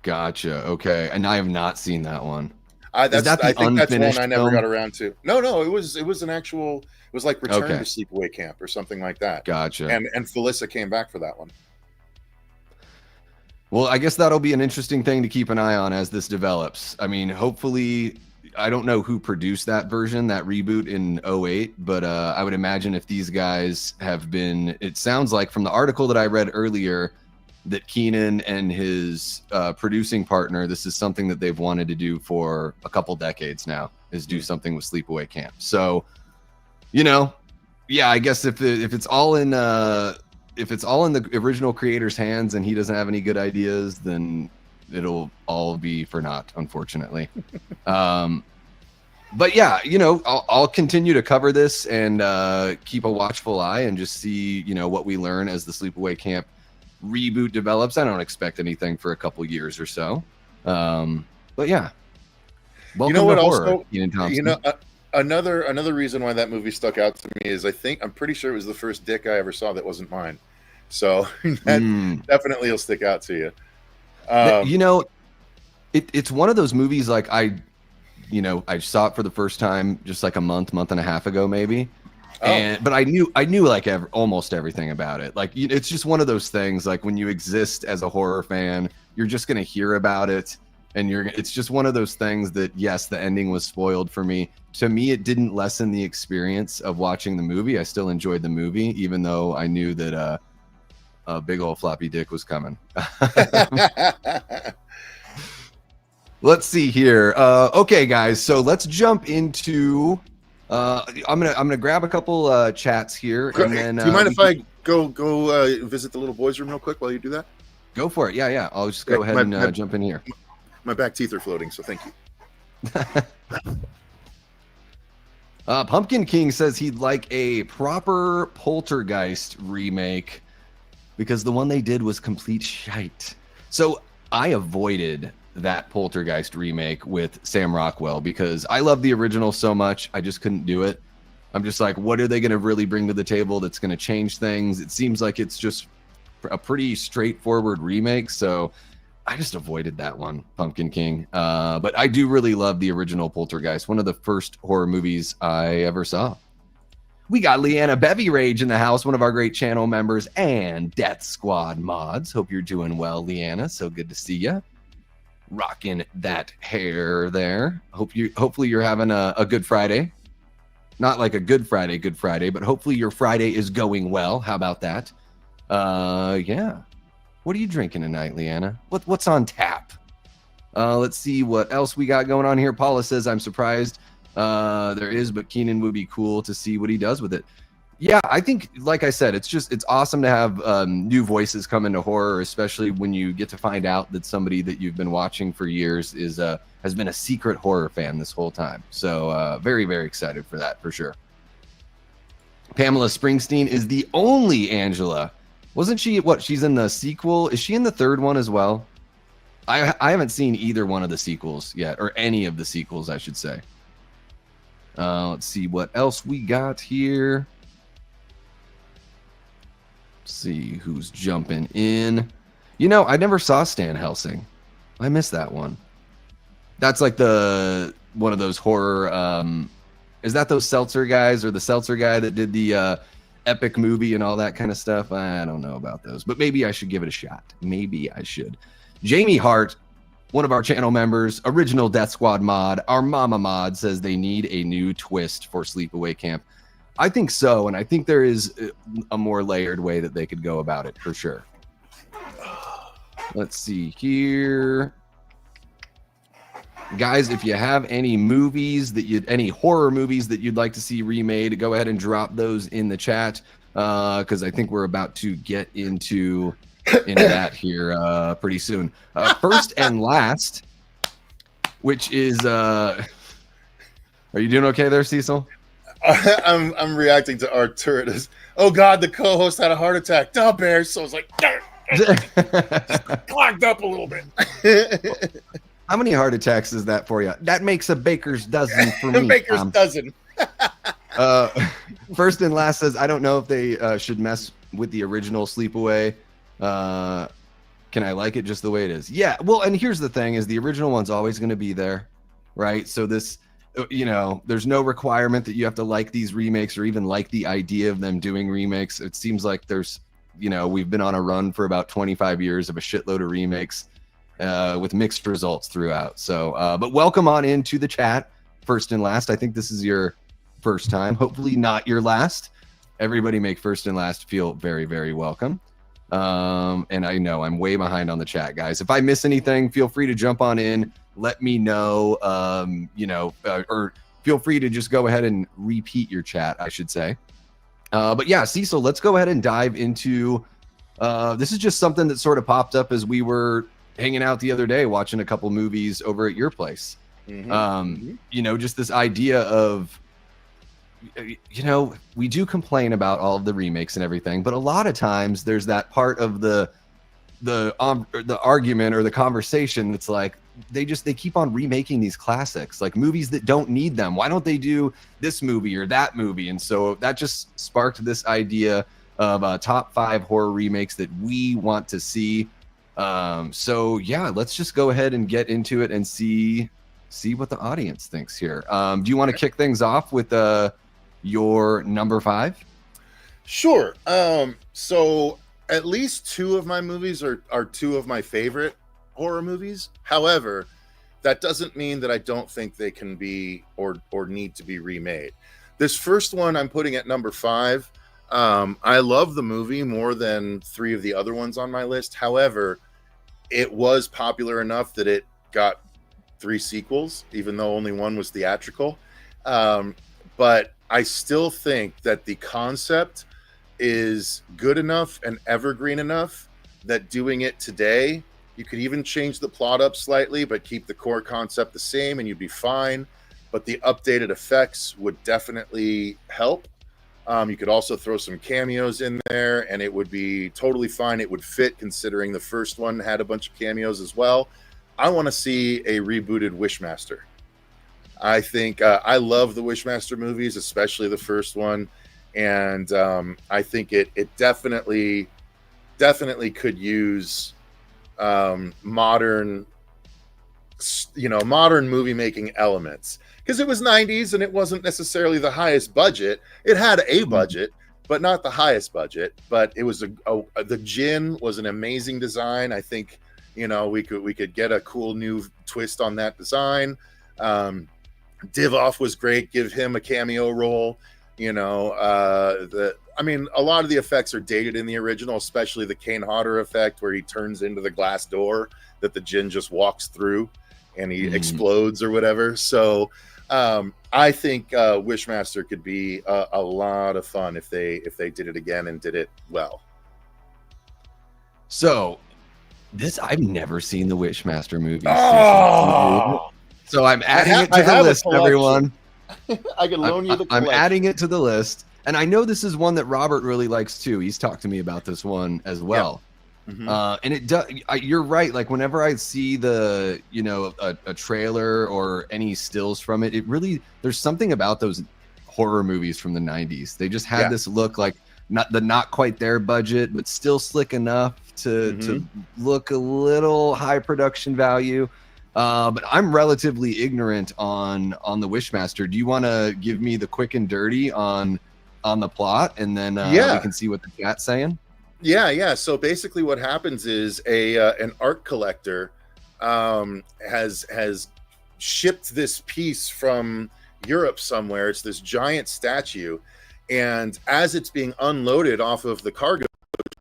Gotcha. Okay. And I have not seen that one. I think that's one I never got around to. No, it was an actual, it was like Return to Sleepaway Camp or something like that. Gotcha. And Felissa came back for that one. Well, I guess that'll be an interesting thing to keep an eye on as this develops. I mean, hopefully, I don't know who produced that version, that reboot in 08, but I would imagine if these guys have been, it sounds like from the article that I read earlier, that Keenan and his producing partner, this is something that they've wanted to do for a couple decades now, is do something with Sleepaway Camp. So, you know, yeah, I guess if it's all in the original creator's hands and he doesn't have any good ideas, then it'll all be for naught, unfortunately. But yeah, you know, I'll continue to cover this and keep a watchful eye and just see, you know, what we learn as the Sleepaway Camp reboot develops. I don't expect anything for a couple years or so. But yeah. Welcome, you know what, to also horror, Keenan Thompson. You know, another reason why that movie stuck out to me is I'm pretty sure it was the first dick I ever saw that wasn't mine. So that definitely will stick out to you. You know, it's one of those movies like I saw it for the first time just like a month and a half ago maybe. But I knew like almost everything about it. Like it's just one of those things, like when you exist as a horror fan, you're just going to hear about it. And it's just one of those things that, yes, the ending was spoiled for me. To me, it didn't lessen the experience of watching the movie. I still enjoyed the movie, even though I knew that a big old floppy dick was coming. Let's see here. Okay, guys, so let's jump into. I'm gonna grab a couple chats here, and then. Do you mind if I go visit the little boys' room real quick while you do that? Go for it. Yeah. I'll just go ahead and jump in here. My back teeth are floating, so thank you. Pumpkin King says he'd like a proper Poltergeist remake because the one they did was complete shite. So I avoided that Poltergeist remake with Sam Rockwell because I love the original so much. I just couldn't do it. I'm just like, what are they going to really bring to the table that's going to change things? It seems like it's just a pretty straightforward remake. So I just avoided that one, Pumpkin King. But I do really love the original Poltergeist, one of the first horror movies I ever saw. We got Leanna Bevy Rage in the house, one of our great channel members and Death Squad mods. Hope you're doing well, Leanna. So good to see you. Rocking that hair there. Hopefully you're having a good Friday. Not like a good Friday, but hopefully your Friday is going well. How about that? Yeah. What are you drinking tonight, Leanna? What's on tap? Let's see what else we got going on here. Paula says, I'm surprised there is, but Keenan would be cool to see what he does with it. Yeah, I think, like I said, it's awesome to have new voices come into horror, especially when you get to find out that somebody that you've been watching for years has been a secret horror fan this whole time. So very, very excited for that, for sure. Pamela Springsteen is the only Angela. Wasn't she, she's in the sequel? Is she in the third one as well? I haven't seen either one of the sequels yet, or any of the sequels, I should say. Let's see what else we got here. Let's see who's jumping in. You know, I never saw Stan Helsing. I missed that one. That's like one of those horror. Is that those Seltzer guys, or the Seltzer guy that did the epic movie and all that kind of stuff? I don't know about those, but maybe I should give it a shot. Maybe I should. Jamie Hart, one of our channel members, original Death Squad mod, our mama mod, says they need a new twist for Sleepaway Camp. I think so, and I think there is a more layered way that they could go about it, for sure. Let's see here. Guys, if you have any horror movies that you'd like to see remade, go ahead and drop those in the chat, because I think we're about to get into that here pretty soon. First and last, which is are you doing okay there, Cecil? I'm reacting to Arturita's. Oh God, the co-host had a heart attack. Duh, Bear. So I was like, just clogged up a little bit. How many heart attacks is that for you? That makes a baker's dozen for me. Baker's dozen. First and Last says, I don't know if they should mess with the original Sleepaway. Can I like it just the way it is? Yeah. Well, and here's the thing: is the original one's always going to be there, right? So this, there's no requirement that you have to like these remakes or even like the idea of them doing remakes. It seems like there's, we've been on a run for about 25 years of a shitload of remakes with mixed results throughout. So, but welcome on into the chat, First and Last. I think this is your first time, hopefully not your last. Everybody make First and Last feel very, very welcome. And I know I'm way behind on the chat, guys. If I miss anything, feel free to jump on in, let me know, or feel free to just go ahead and repeat your chat, I should say. But yeah, Cecil, let's go ahead and dive into, this is just something that sort of popped up as we were hanging out the other day, watching a couple movies over at your place. Just this idea of, we do complain about all of the remakes and everything, but a lot of times there's that part of the argument or the conversation that's like, they keep on remaking these classics, like movies that don't need them. Why don't they do this movie or that movie? And so that just sparked this idea of top 5 horror remakes that we want to see. So yeah, let's just go ahead and get into it and see what the audience thinks here. Do you want to kick things off with your number 5? Sure. So at least 2 of my movies are 2 of my favorite horror movies. However, that doesn't mean that I don't think they can be or need to be remade. This first one I'm putting at number 5. I love the movie more than 3 of the other ones on my list. However, it was popular enough that it got 3 sequels, even though only 1 was theatrical. But I still think that the concept is good enough and evergreen enough that doing it today, you could even change the plot up slightly, but keep the core concept the same and you'd be fine. But the updated effects would definitely help. You could also throw some cameos in there and it would be totally fine. It would fit considering the first one had a bunch of cameos as well. I want to see a rebooted Wishmaster. I think I love the Wishmaster movies, especially the first one, and I think it definitely could use modern movie making elements, because it was 90s and it wasn't necessarily the highest budget. It had a budget, but not the highest budget. But it was the Djinn was an amazing design. I think we could get a cool new twist on that design. Divoff was great. Give him a cameo role. A lot of the effects are dated in the original, especially the Kane Hodder effect where he turns into the glass door that the Djinn just walks through and he explodes or whatever. So I think Wishmaster could be a lot of fun if they did it again and did it well. So I've never seen the Wishmaster movie. Oh! So I'm adding it to the list, everyone. I can loan you the collection. I'm adding it to the list. And I know this is one that Robert really likes too. He's talked to me about this one as well. Yeah. And it does. You're right. Like whenever I see a trailer or any stills from it, there's something about those horror movies from the 90s. They just had this look like not quite their budget, but still slick enough to look a little high production value. But I'm relatively ignorant on the Wishmaster. Do you want to give me the quick and dirty on the plot, and then we can see what the chat's saying? Yeah. So basically, what happens is an art collector has shipped this piece from Europe somewhere. It's this giant statue, and as it's being unloaded off of the cargo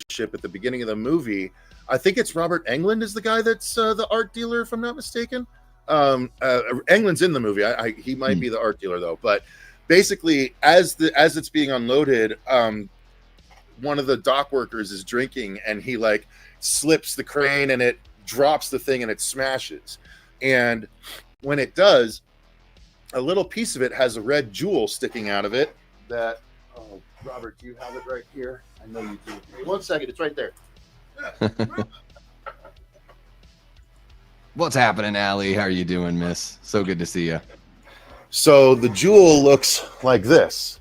ship at the beginning of the movie, I think it's Robert Englund is the guy that's the art dealer, if I'm not mistaken. Englund's in the movie. He might be the art dealer though. But basically, as it's being unloaded, one of the dock workers is drinking, and he like slips the crane, and it drops the thing, and it smashes. And when it does, a little piece of it has a red jewel sticking out of it. That, oh, Robert, do you have it right here? I know you do. Wait 1 second, it's right there. What's happening, Allie? How are you doing, miss? So good to see you. So the jewel looks like this.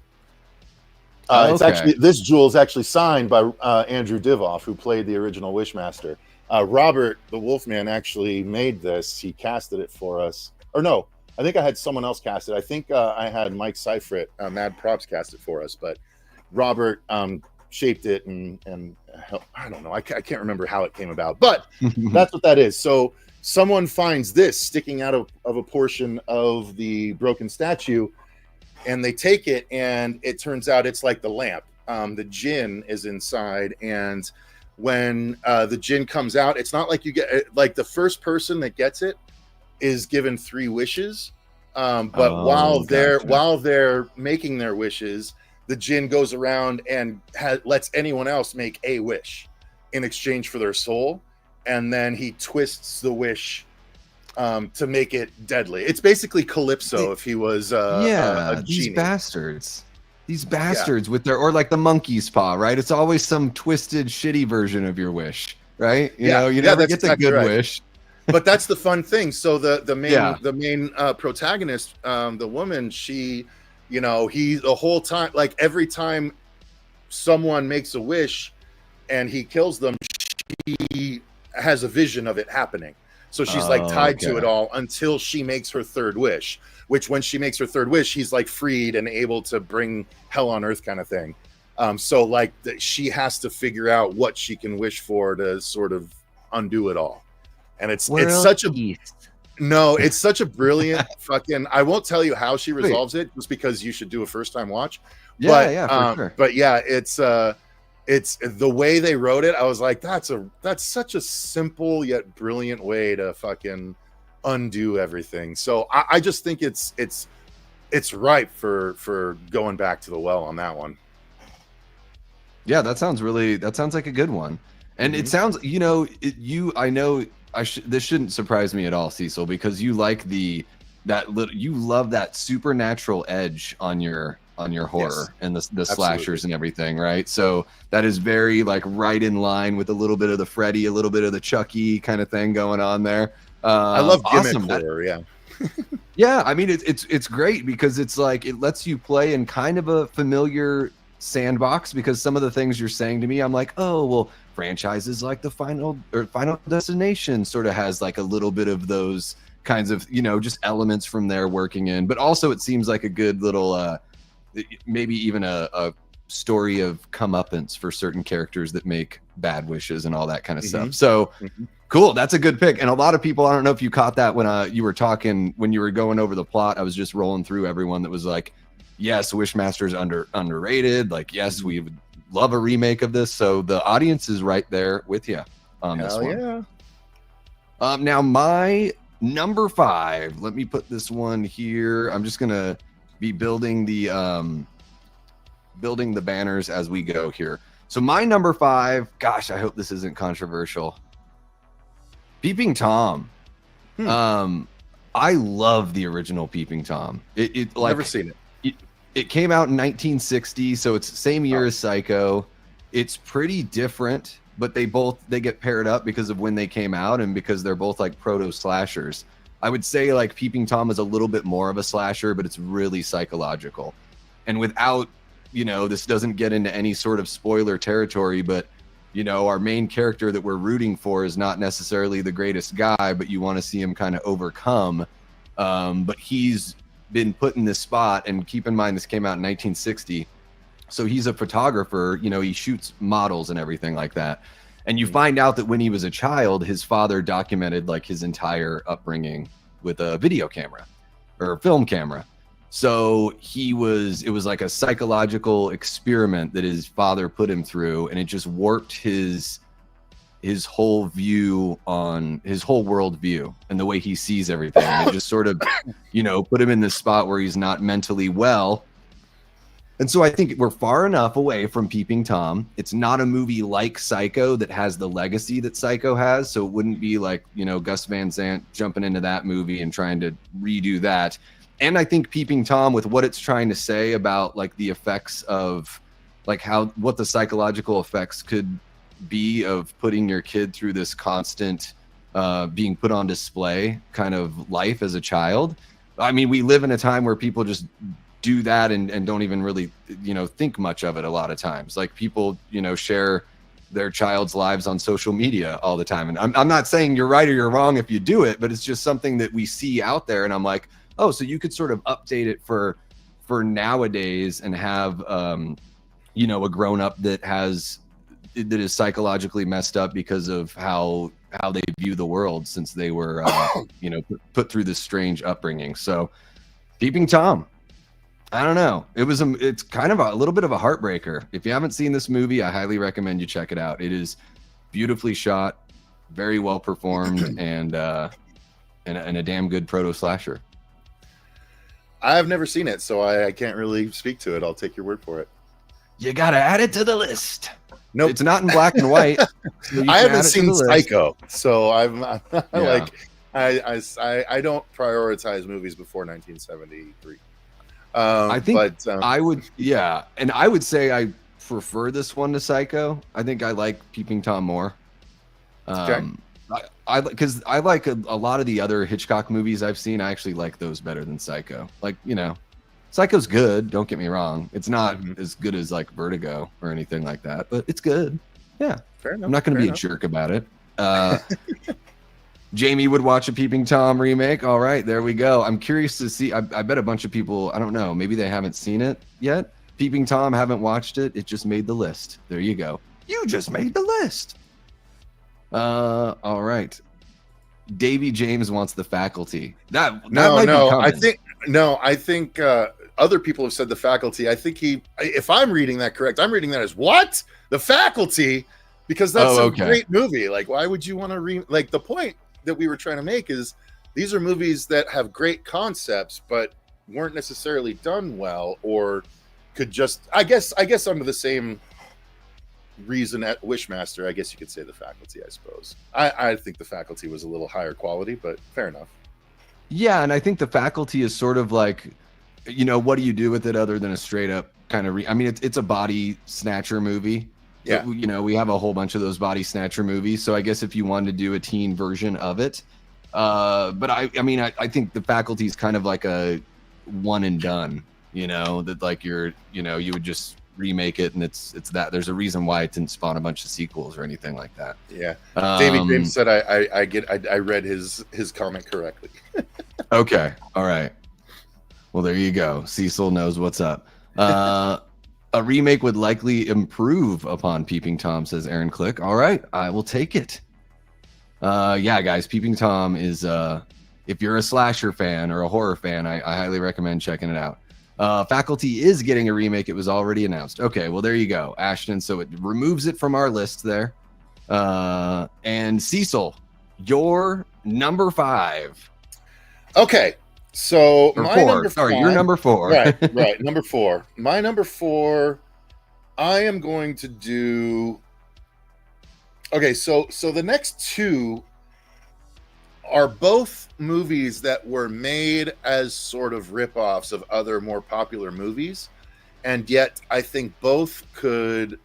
It's actually, this jewel is actually signed by Andrew Divoff, who played the original Wishmaster. Robert, the Wolfman, actually made this. He casted it for us. Or no, I think I had someone else cast it. I think I had Mike Seifert, Mad Props, cast it for us. But Robert shaped it, and I don't know. I can't remember how it came about. But that's what that is. So someone finds this sticking out of a portion of the broken statue, and they take it, and it turns out it's like the lamp. The djinn is inside, and when the djinn comes out, it's not like you get, like, the first person that gets it is given 3 wishes. But while they're making their wishes, the djinn goes around and lets anyone else make a wish in exchange for their soul, and then he twists the wish to make it deadly. It's basically Calypso if he was a genie. These bastards with their, or like the monkey's paw, right? It's always some twisted, shitty version of your wish, right? You know, you never get the good wish. But that's the fun thing. So the main protagonist, the woman, she, you know, he the whole time, like every time someone makes a wish and he kills them, she has a vision of it happening. So she's like tied to it all until she makes her 3rd wish, which when she makes her 3rd wish, he's like freed and able to bring hell on earth kind of thing. So like she has to figure out what she can wish for to sort of undo it all. And it's such a brilliant fucking, I won't tell you how she resolves it just because you should do a first time watch. For sure. But yeah, it's the way they wrote it. I was like, that's such a simple yet brilliant way to fucking undo everything. So I just think it's ripe for going back to the well on that one. Yeah, that sounds like a good one. And it sounds, you know, this shouldn't surprise me at all, Cecil, because you like you love that supernatural edge on your horror and the slashers and everything, right? So that is very like right in line with a little bit of the Freddy, a little bit of the Chucky kind of thing going on there. I love gimmick horror, yeah. Yeah, I mean it's great because it's like it lets you play in kind of a familiar sandbox, because some of the things you're saying to me, I'm like, oh well, franchises like the Final Destination sort of has like a little bit of those kinds of, you know, just elements from there working in, but also it seems like a good little maybe even a story of comeuppance for certain characters that make bad wishes and all that kind of stuff. So cool, that's a good pick. And a lot of people, I don't know if you caught that when you were talking, when you were going over the plot, I was just rolling through everyone that was like, yes, Wishmaster's underrated, like yes, we would love a remake of this. So the audience is right there with you on this one. Now my number 5, let me put this one here. I'm just gonna be building the banners as we go here. So my number 5, gosh, I hope this isn't controversial. Peeping Tom. I love the original Peeping Tom. It like, never seen it. It came out in 1960, so it's the same year as Psycho. It's pretty different, but they get paired up because of when they came out and because they're both like proto slashers. I would say like Peeping Tom is a little bit more of a slasher, but it's really psychological. And without, you know, this doesn't get into any sort of spoiler territory, but you know, our main character that we're rooting for is not necessarily the greatest guy, but you want to see him kind of overcome. But he's been put in this spot, and keep in mind this came out in 1960, so he's a photographer, you know, he shoots models and everything like that, and you find out that when he was a child, his father documented like his entire upbringing with a video camera or film camera. So it was like a psychological experiment that his father put him through, and it just warped his whole view on his whole world view and the way he sees everything. And it just sort of, you know, put him in this spot where he's not mentally well. And so I think we're far enough away from Peeping Tom. It's not a movie like Psycho that has the legacy that Psycho has. So it wouldn't be like, you know, Gus Van Sant jumping into that movie and trying to redo that. and I think Peeping Tom, with what it's trying to say about like the effects of like what the psychological effects could be of putting your kid through this constant being put on display kind of life as a child. I mean, we live in a time where people just do that and don't even really, think much of it a lot of times. Like people, share their child's lives on social media all the time. And I'm not saying you're right or you're wrong if you do it, but it's just something that we see out there. And I'm like, oh, so you could sort of update it for nowadays and have, a grown up that is psychologically messed up because of how they view the world since they were, put through this strange upbringing. So Peeping Tom, I don't know. It's kind of a little bit of a heartbreaker. If you haven't seen this movie, I highly recommend you check it out. It is beautifully shot, very well performed, and a damn good proto slasher. I've never seen it, so I can't really speak to it. I'll take your word for it. You gotta add it to the list. Nope. It's not in black and white. So I haven't seen Psycho, so I don't prioritize movies before 1973. I think I would, and I would say I prefer this one to Psycho. I think I like Peeping Tom more. Okay. Because I like a lot of the other Hitchcock movies I've seen. I actually like those better than Psycho. Like, Psycho's good. Don't get me wrong. It's not as good as like Vertigo or anything like that, but it's good. Yeah. Fair enough. I'm not going to be a jerk about it. Jamie would watch a Peeping Tom remake. All right, there we go. I'm curious to see. I bet a bunch of people, I don't know, maybe they haven't seen it yet. Peeping Tom, haven't watched it. It just made the list. There you go. You just made the list. All right. Davey James wants The Faculty. That might be coming. I think other people have said The Faculty. I think if I'm reading that correct, I'm reading that as what? The Faculty? Because that's a great movie. Like, why would you want to like the point that we were trying to make is these are movies that have great concepts, but weren't necessarily done well, or could just, I guess under the same reason at Wishmaster, I guess you could say The Faculty, I suppose. I think The Faculty was a little higher quality, but fair enough. Yeah, and I think The Faculty is sort of like, what do you do with it other than a straight up kind of I mean, it's a body snatcher movie. Yeah. We have a whole bunch of those body snatcher movies. So I guess if you wanted to do a teen version of it, but I think The Faculty is kind of like a one and done, that like you would just remake it and it's that. There's a reason why it didn't spawn a bunch of sequels or anything like that. Yeah. David James said I read his comment correctly. Okay. All right. Well, there you go. Cecil knows what's up. A remake would likely improve upon Peeping Tom, says Aaron Click. All right, I will take it. Yeah, guys, Peeping Tom is, if you're a slasher fan or a horror fan, I highly recommend checking it out. Faculty is getting a remake. It was already announced. Okay, well, there you go, Ashton. So it removes it from our list there. And Cecil, your number 5. Okay. So number 4. You're number 4. Right. Number 4. My number 4, I am going to do. Okay, so the next 2 are both movies that were made as sort of ripoffs of other more popular movies, and yet I think both could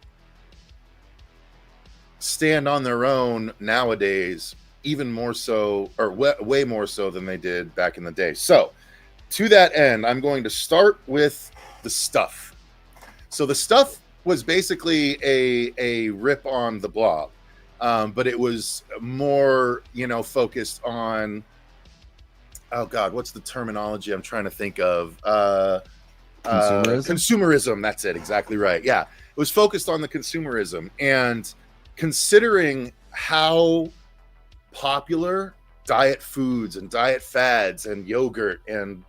stand on their own nowadays, even more so, or way more so than they did back in the day. So to that end, I'm going to start with The Stuff. So The Stuff was basically a rip on The Blob, but it was more, focused on, oh God, what's the terminology I'm trying to think of? Consumerism. That's it. Exactly right. Yeah. It was focused on the consumerism, and considering how popular diet foods and diet fads and yogurt and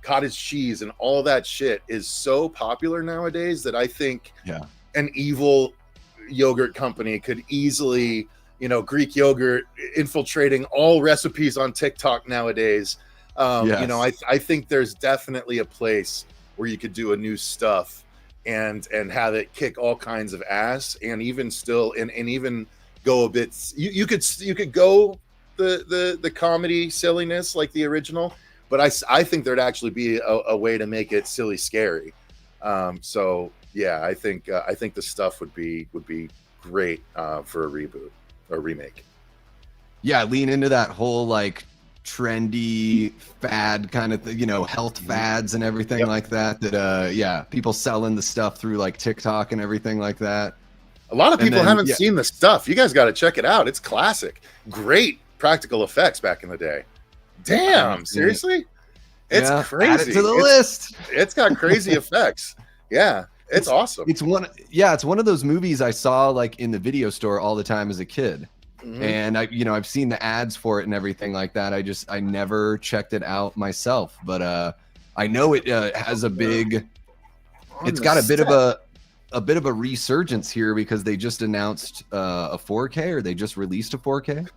cottage cheese and all that shit is so popular nowadays, that I think an evil yogurt company could easily, Greek yogurt infiltrating all recipes on TikTok nowadays. I think there's definitely a place where you could do a new stuff and have it kick all kinds of ass, and even still and even go a bit. You could go the comedy silliness like the original, but I think there'd actually be a way to make it silly scary. So yeah, I think the stuff would be great for a reboot or remake. Yeah, lean into that whole like trendy fad kind of you know, health fads and everything like that yeah, people selling the stuff through like TikTok and everything like that. A lot of people haven't seen the stuff. You guys got to check it out. It's classic. Great practical effects back in the day. Damn, seriously? It's crazy. Add it to the list. It's got crazy effects. Yeah, it's awesome. It's one of those movies I saw like in the video store all the time as a kid. And I've seen the ads for it and everything like that. I never checked it out myself, but I know it has a big. It's got a bit of a resurgence here because they just announced a 4K, or they just released a 4K.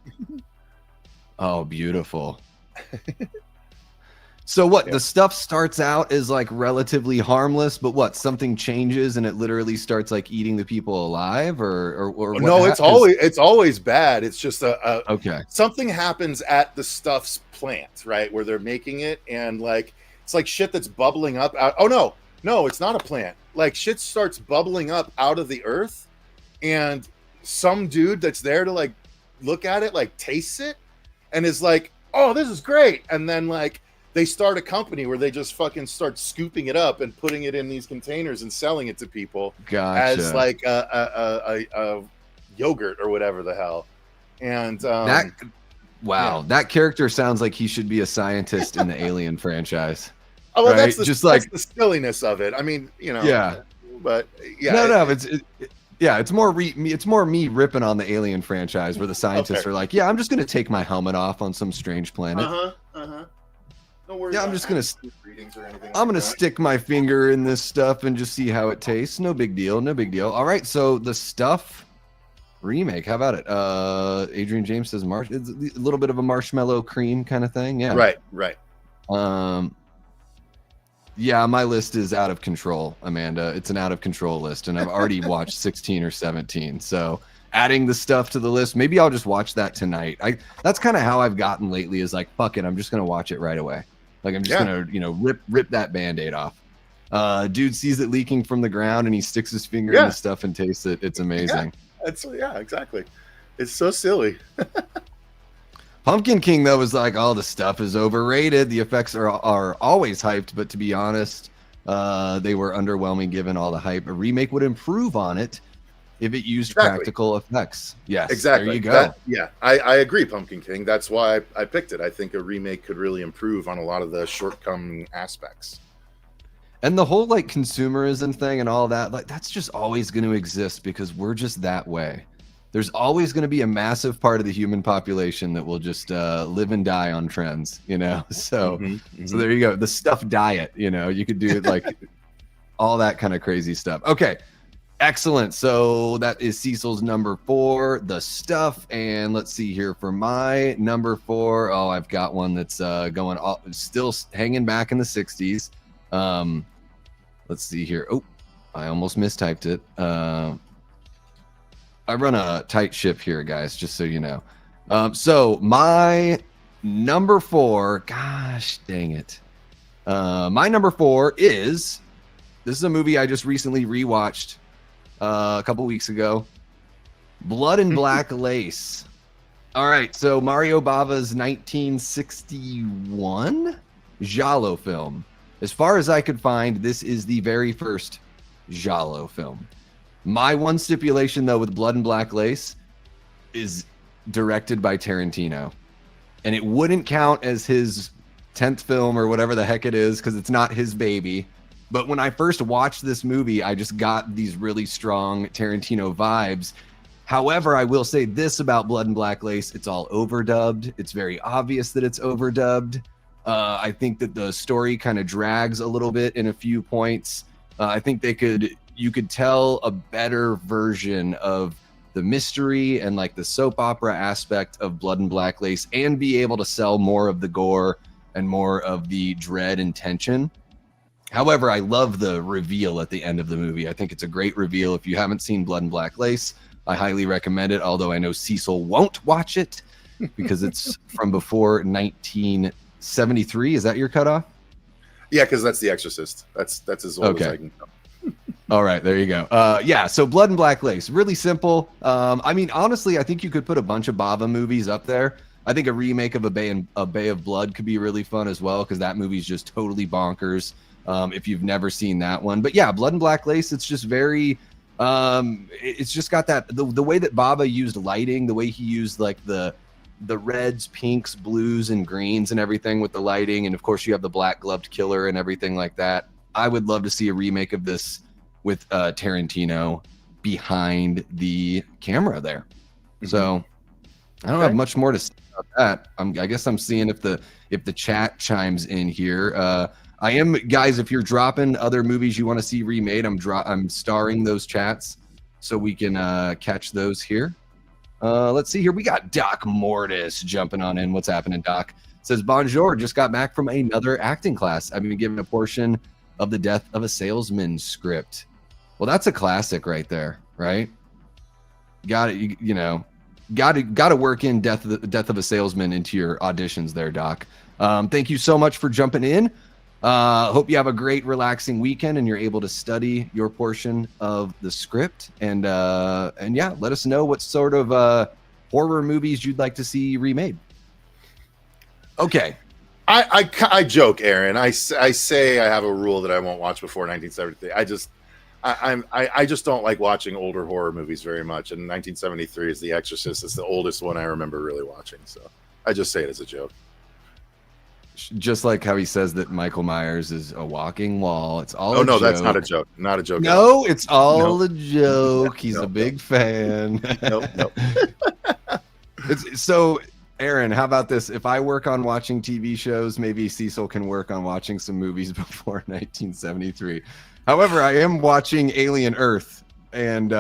Oh, beautiful. So what, the stuff starts out as like relatively harmless, but what, something changes and it literally starts like eating the people alive, or no, it's always bad. It's just okay. Something happens at the stuff's plant, right, where they're making it, and like it's like shit that's bubbling up out. Oh no, it's not a plant. Like shit starts bubbling up out of the earth, and some dude that's there to like look at it like tastes it and is like, oh, this is great, and then like they start a company where they just fucking start scooping it up and putting it in these containers and selling it to people as like a yogurt or whatever the hell. And that character sounds like he should be a scientist in the Alien franchise. Oh, well, right? that's the silliness of it. I mean, but yeah, it's more me ripping on the Alien franchise, where the scientists are like, yeah, I'm just gonna take my helmet off on some strange planet. Don't worry. Yeah, I'm gonna stick my finger in this stuff and just see how it tastes. No big deal. All right, so the stuff remake. How about it? Adrian James says it's a little bit of a marshmallow cream kind of thing. Yeah. Right. Yeah, my list is out of control, Amanda. It's an out of control list, and I've already watched 16 or 17. So adding the stuff to the list, maybe I'll just watch that tonight. That's kind of how I've gotten lately, is like, fuck it, I'm just gonna watch it right away. Like I'm just gonna rip that Band-Aid off. Dude sees it leaking from the ground and he sticks his finger in the stuff and tastes it. It's amazing. Exactly. It's so silly. Pumpkin King though was like, oh, the stuff is overrated. The effects are always hyped, but to be honest, they were underwhelming given all the hype. A remake would improve on it if it used practical effects. Yes, exactly. There you go. I agree, Pumpkin King. That's why I picked it. I think a remake could really improve on a lot of the shortcoming aspects. And the whole like consumerism thing and all that, like that's just always going to exist because we're just that way. There's always going to be a massive part of the human population that will just live and die on trends, So, so there you go. The stuff diet, you could do it like all that kind of crazy stuff. Okay. Excellent. So that is Cecil's number 4, the stuff. And let's see here for my number 4. Oh, I've got one that's still hanging back in the 60s. Let's see here. Oh, I almost mistyped it. I run a tight ship here, guys, just so you know. So my number 4, gosh dang it. My number 4 this is a movie I just recently rewatched a couple weeks ago. Blood and Black Lace. All right, so Mario Bava's 1961 giallo film. As far as I could find, this is the very first giallo film. My one stipulation, though, with Blood and Black Lace is directed by Tarantino. And it wouldn't count as his 10th film or whatever the heck it is, because it's not his baby. But when I first watched this movie, I just got these really strong Tarantino vibes. However, I will say this about Blood and Black Lace. It's all overdubbed. It's very obvious that it's overdubbed. I think that the story kind of drags a little bit in a few points. I think you could tell a better version of the mystery and like the soap opera aspect of Blood and Black Lace and be able to sell more of the gore and more of the dread and tension. However, I love the reveal at the end of the movie. I think it's a great reveal. If you haven't seen Blood and Black Lace, I highly recommend it, although I know Cecil won't watch it because it's from before 1960. 73. Is that your cutoff? Yeah, because that's The Exorcist. That's as old as I can go. All right, there you go. Yeah, so Blood and Black Lace, really simple. I mean, honestly, I think you could put a bunch of Bava movies up there. I think a remake of A Bay of Blood could be really fun as well, because that movie's just totally bonkers if you've never seen that one. But yeah, Blood and Black Lace, it's just very, it's just got that, the way that Bava used lighting, the way he used like the reds, pinks, blues, and greens and everything with the lighting. And of course you have the black gloved killer and everything like that. I would love to see a remake of this with Tarantino behind the camera there. So I don't have much more to say about that. I guess I'm seeing if the chat chimes in here. I am, guys, if you're dropping other movies you want to see remade, I'm starring those chats so we can catch those here. Let's see here. We got Doc Mortis jumping on in. What's happening, Doc? Says, bonjour, just got back from another acting class. I've been given a portion of the Death of a Salesman script. Well, that's a classic right there, right? Got it, got to work in Death of a Salesman into your auditions there, Doc. Thank you so much for jumping in. Hope you have a great, relaxing weekend and you're able to study your portion of the script. And yeah, let us know what sort of horror movies you'd like to see remade. Okay. I joke, Aaron. I say I have a rule that I won't watch before 1973. I just don't like watching older horror movies very much. And 1973 is The Exorcist. It's the oldest one I remember really watching. So I just say it as a joke. Just like how he says that Michael Myers is a walking wall. It's all no, that's not a joke. Not a joke. No, it's all a joke. He's a big fan. Nope. So, Aaron, how about this? If I work on watching TV shows, maybe Cecil can work on watching some movies before 1973. However, I am watching Alien Earth and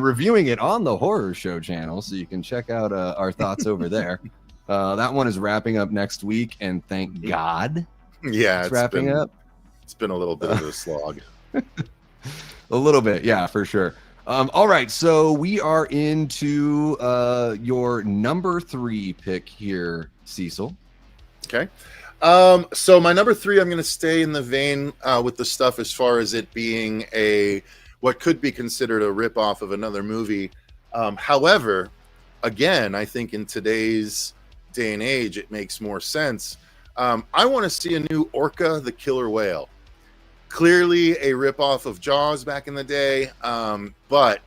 reviewing it on the Horror Show channel, so you can check out our thoughts over there. That one is wrapping up next week, and thank God. Yeah, it's wrapping up. It's been a little bit of a slog. A little bit, yeah, for sure. All right, so we are into your number 3 pick here, Cecil. Okay. So my number 3, I'm going to stay in the vein with the stuff as far as it being what could be considered a ripoff of another movie. However, again, I think in today's day and age, it makes more sense. I want to see a new Orca the Killer Whale. Clearly a ripoff of Jaws back in the day, but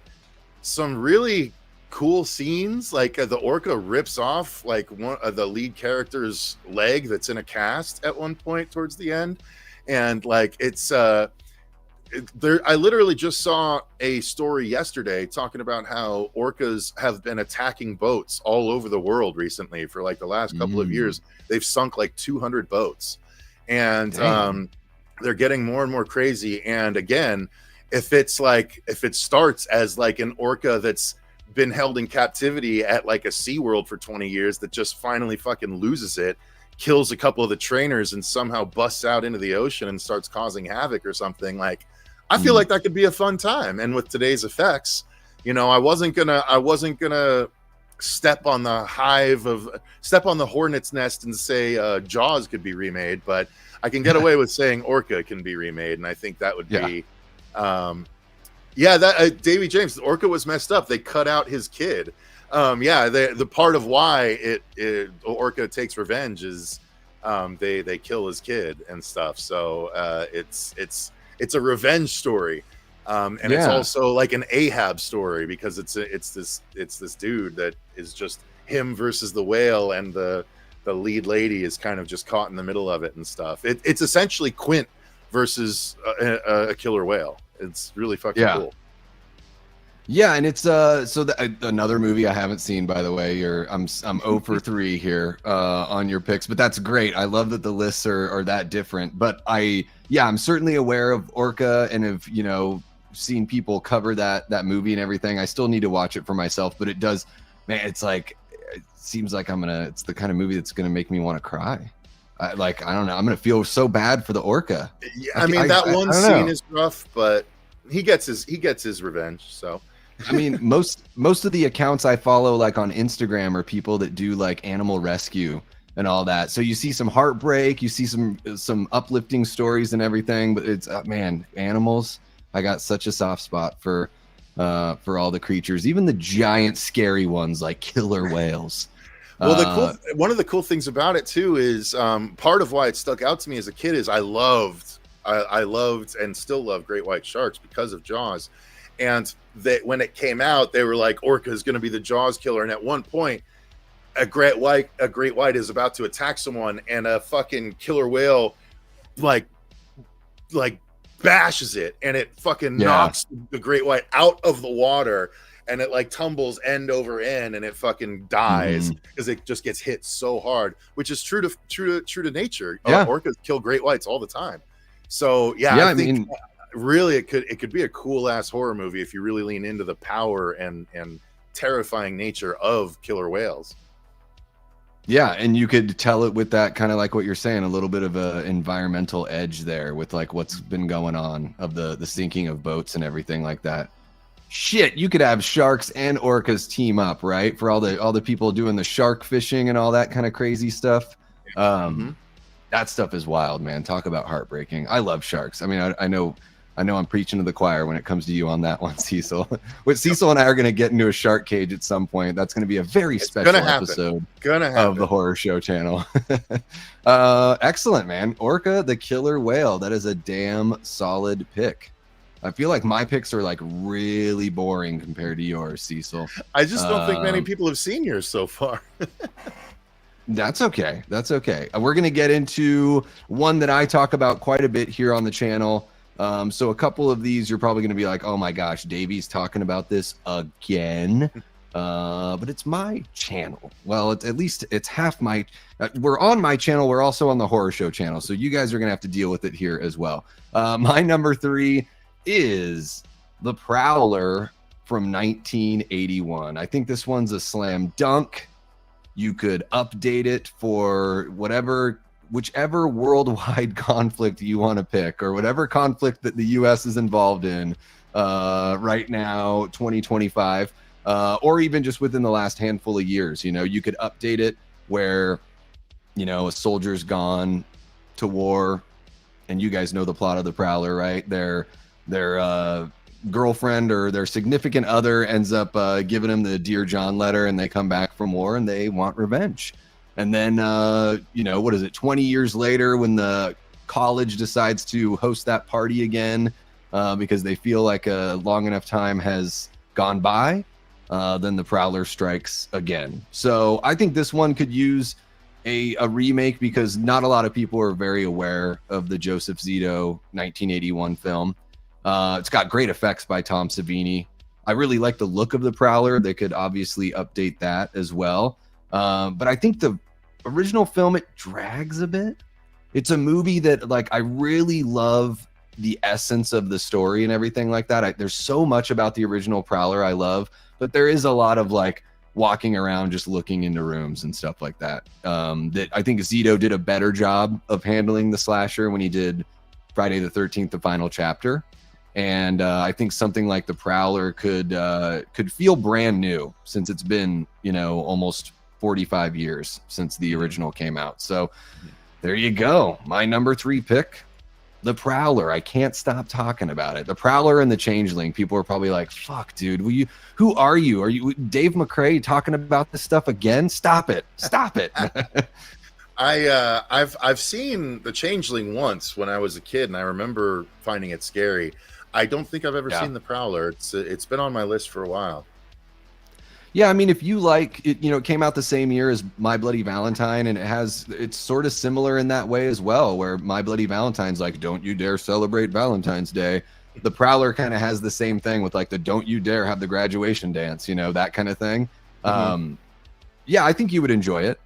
some really cool scenes, like the orca rips off like one of the lead character's leg that's in a cast at one point towards the end, and like it's there. I literally just saw a story yesterday talking about how orcas have been attacking boats all over the world recently for like the last couple of years. They've sunk like 200 boats, and they're getting more and more crazy. And again, if it starts as like an orca that's been held in captivity at like a SeaWorld for 20 years that just finally fucking loses it, kills a couple of the trainers, and somehow busts out into the ocean and starts causing havoc or something, like I feel like that could be a fun time. And with today's effects, I wasn't gonna step on the hornet's nest and say Jaws could be remade, but I can get away with saying Orca can be remade, and I think that would be Davey James, the Orca was messed up. They cut out his kid. The part of why Orca takes revenge is they kill his kid and stuff. So it's a revenge story, and it's also like an Ahab story, because it's this dude that is just him versus the whale, and the lead lady is kind of just caught in the middle of it and stuff. It's essentially Quint versus a killer whale. It's really fucking cool. Yeah, and it's another movie I haven't seen, by the way. I'm 0 for 3 here on your picks, but that's great. I love that the lists are that different. But I'm certainly aware of Orca and have seen people cover that movie and everything. I still need to watch it for myself, but it does, man. It's like it seems like it's the kind of movie that's gonna make me want to cry. I don't know. I'm gonna feel so bad for the orca. Yeah, I mean, that one scene is rough, but he gets his revenge. So, I mean, most of the accounts I follow, like on Instagram, are people that do like animal rescue, and all that. So you see some heartbreak, you see some uplifting stories and everything, but it's man, animals. I got such a soft spot for all the creatures, even the giant scary ones like killer whales. Well, one of the cool things about it too is part of why it stuck out to me as a kid is I loved and still love great white sharks because of Jaws, and that when it came out, they were like, Orca is going to be the Jaws killer, and at one point, a great white is about to attack someone, and a fucking killer whale like bashes it, and it fucking knocks the great white out of the water, and it like tumbles end over end, and it fucking dies because it just gets hit so hard, which is true to nature. Orcas kill great whites all the time. So I think really it could be a cool ass horror movie if you really lean into the power and terrifying nature of killer whales. Yeah, and you could tell it with that kind of like what you're saying, a little bit of a environmental edge there with like what's been going on of the sinking of boats and everything like that. Shit, you could have sharks and orcas team up, right? For all the people doing the shark fishing and all that kind of crazy stuff. That stuff is wild, man. Talk about heartbreaking. I love sharks. I mean, I know I'm preaching to the choir when it comes to you on that one, Cecil. With Cecil and I are going to get into a shark cage at some point. That's going to be a very special episode of the Horror Show channel. Excellent, man. Orca, the killer whale. That is a damn solid pick. I feel like my picks are like really boring compared to yours, Cecil. I just don't think many people have seen yours so far. That's okay. That's okay. We're going to get into one that I talk about quite a bit here on the channel. So a couple of these, you're probably going to be like, oh my gosh, Davey's talking about this again. But it's my channel. Well, at least it's half my, we're on my channel. We're also on the Horror Show channel. So you guys are going to have to deal with it here as well. My number 3 is The Prowler from 1981. I think this one's a slam dunk. You could update it for whichever worldwide conflict you want to pick, or whatever conflict that the U.S. is involved in right now, 2025, or even just within the last handful of years. You know, you could update it where, you know, a soldier's gone to war, and you guys know the plot of The Prowler, right? Their girlfriend or their significant other ends up giving him the Dear John letter, and they come back from war and they want revenge. And then, you know, what is it? 20 years later, when the college decides to host that party again, because they feel like a long enough time has gone by, then the Prowler strikes again. So I think this one could use a remake, because not a lot of people are very aware of the Joseph Zito 1981 film. It's got great effects by Tom Savini. I really like the look of the Prowler. They could obviously update that as well. But I think the original film, it drags a bit. It's a movie that, like, I really love the essence of the story and everything like that. There's so much about the original Prowler I love, but there is a lot of like walking around just looking into rooms and stuff like that. That I think Zito did a better job of handling the slasher when he did Friday the 13th, the final chapter. And I think something like the Prowler could feel brand new, since it's been, you know, almost 45 years since the original came out. So there you go. My number 3 pick, The Prowler. I can't stop talking about it. The Prowler and the Changeling. People are probably like, fuck, dude, who are you? Are you Dave McCrae talking about this stuff again? Stop it. Stop it. I've seen The Changeling once when I was a kid, and I remember finding it scary. I don't think I've ever seen The Prowler. It's been on my list for a while. Yeah, I mean, if you like it, you know, it came out the same year as My Bloody Valentine, and it's sort of similar in that way as well, where My Bloody Valentine's like, don't you dare celebrate Valentine's Day. The Prowler kind of has the same thing with like the don't you dare have the graduation dance, you know, that kind of thing. Yeah, I think you would enjoy it.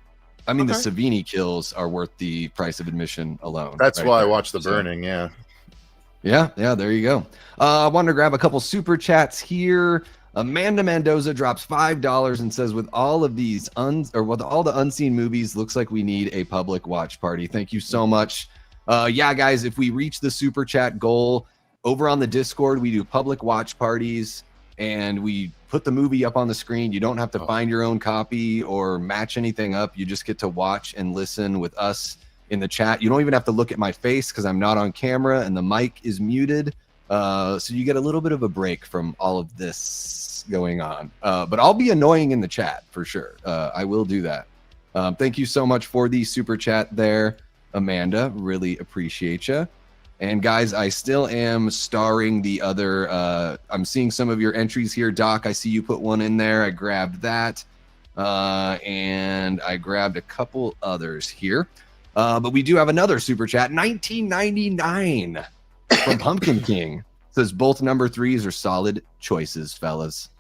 I mean, the Savini kills are worth the price of admission alone. That's why I watched The Burning, yeah. Yeah, there you go. I wanted to grab a couple super chats here. Amanda Mendoza drops $5 and says, with all of these with all the unseen movies, looks like we need a public watch party. Thank you so much. Yeah, guys, if we reach the super chat goal over on the Discord, we do public watch parties, and we put the movie up on the screen. You don't have to find your own copy or match anything up. You just get to watch and listen with us in the chat. You don't even have to look at my face because I'm not on camera and the mic is muted. So you get a little bit of a break from all of this going on. But I'll be annoying in the chat for sure. I will do that. Thank you so much for the super chat there, Amanda. Really appreciate you. And guys, I still am starring the other. I'm seeing some of your entries here. Doc, I see you put one in there. I grabbed that. And I grabbed a couple others here. But we do have another super chat. 1999 from Pumpkin King. Says both number 3s are solid choices, fellas.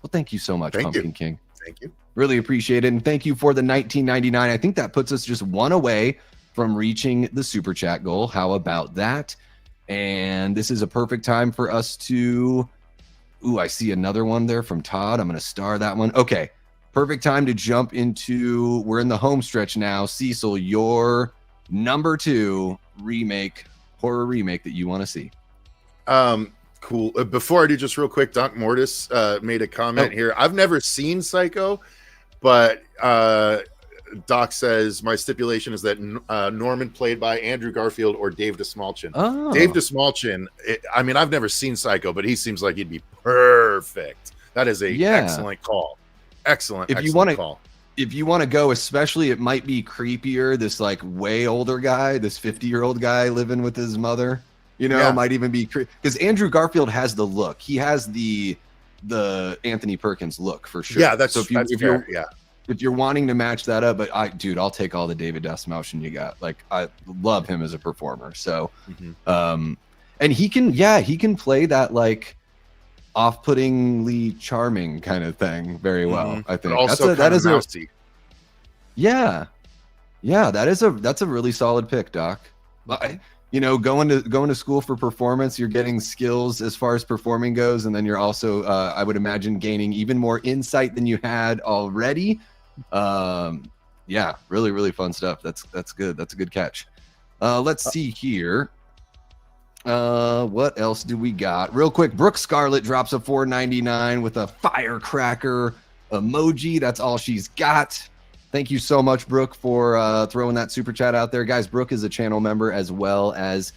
Well, thank you so much, Pumpkin King. Thank you. Really appreciate it. And thank you for the 1999. I think that puts us just one away from reaching the super chat goal. How about that? And this is a perfect time for us to... Ooh, I see another one there from Todd. I'm going to star that one. Okay. Perfect time to jump into... We're in the home stretch now. Cecil, your number 2 horror remake that you want to see. Cool. Before I do, just real quick, Doc Mortis made a comment here. I've never seen Psycho, but Doc says my stipulation is that Norman played by Andrew Garfield or Dave DeSmalchin. Dave DeSmalchin, I mean, I've never seen Psycho, but he seems like he'd be perfect. That is a excellent call. Excellent call. If you want to go, especially, it might be creepier. This like way older guy, this 50-year-old guy living with his mother. Might even be because Andrew Garfield has the look. He has the Anthony Perkins look for sure. Yeah, that's so. If you're wanting to match that up, but I'll take all the David DeSmalchin you got. Like I love him as a performer. So, and he can play that like off-puttingly charming kind of thing very well. I think also that is mousy. That's a really solid pick, Doc. Going to school for performance, you're getting skills as far as performing goes, and then you're also, I would imagine, gaining even more insight than you had already. Really, really fun stuff. That's good. That's a good catch. Let's see here. What else do we got? Real quick, Brooke Scarlett drops a $4.99 with a firecracker emoji. That's all she's got. Thank you so much, Brooke, for throwing that super chat out there. Guys, Brooke is a channel member as well as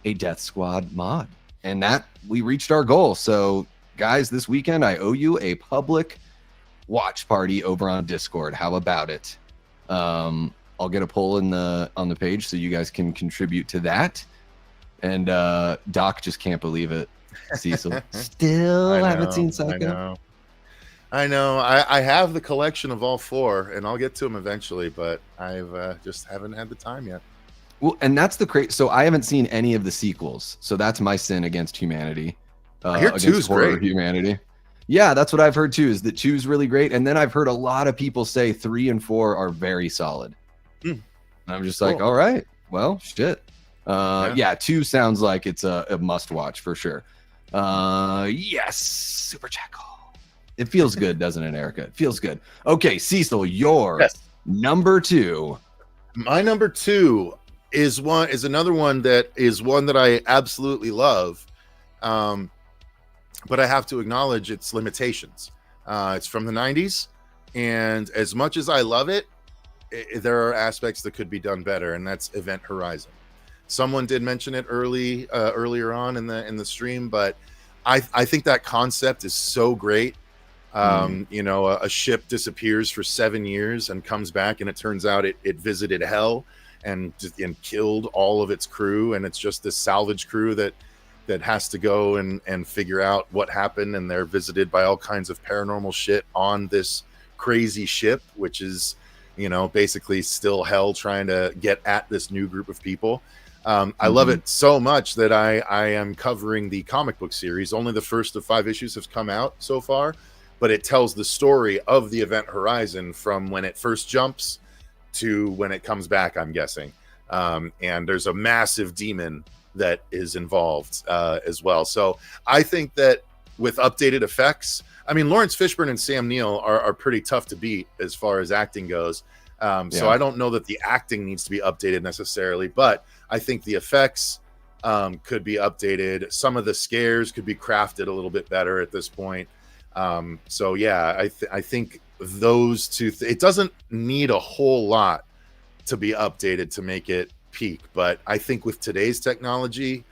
a Death Squad mod. And that, we reached our goal. So, guys, this weekend, I owe you a public watch party over on Discord. How about it? I'll get a poll on the page so you guys can contribute to that. And Doc just can't believe it. Cecil, still haven't seen Psycho. I know. I have the collection of all 4, and I'll get to them eventually, but I've just haven't had the time yet. Well, and that's the crazy. So I haven't seen any of the sequels. So that's my sin against humanity. I hear 2's great. Humanity. Yeah, that's what I've heard too. Is that 2's really great, and then I've heard a lot of people say 3 and 4 are very solid. And I'm just like, all right, well, shit. 2 sounds like it's a must-watch for sure. Yes, super chat call. It feels good, doesn't it, Erica? It feels good. Okay, Cecil, your number 2. My number 2 is another one that I absolutely love, but I have to acknowledge its limitations. It's from the 90s, and as much as I love it, there are aspects that could be done better, and that's Event Horizon. Someone did mention it earlier on in the stream, but I think that concept is so great. A ship disappears for 7 years and comes back, and it turns out it visited hell and killed all of its crew, and it's just this salvage crew that has to go and figure out what happened, and they're visited by all kinds of paranormal shit on this crazy ship, which is basically still hell trying to get at this new group of people. I love it so much that I am covering the comic book series. Only the first of 5 issues have come out so far, but it tells the story of the Event Horizon from when it first jumps to when it comes back, I'm guessing. And there's a massive demon that is involved as well. So I think that with updated effects, I mean, Lawrence Fishburne and Sam Neill are pretty tough to beat as far as acting goes. So I don't know that the acting needs to be updated necessarily, but I think the effects could be updated. Some of the scares could be crafted a little bit better at this point. So yeah, I think those two. It doesn't need a whole lot to be updated to make it peak, but I think with today's technology,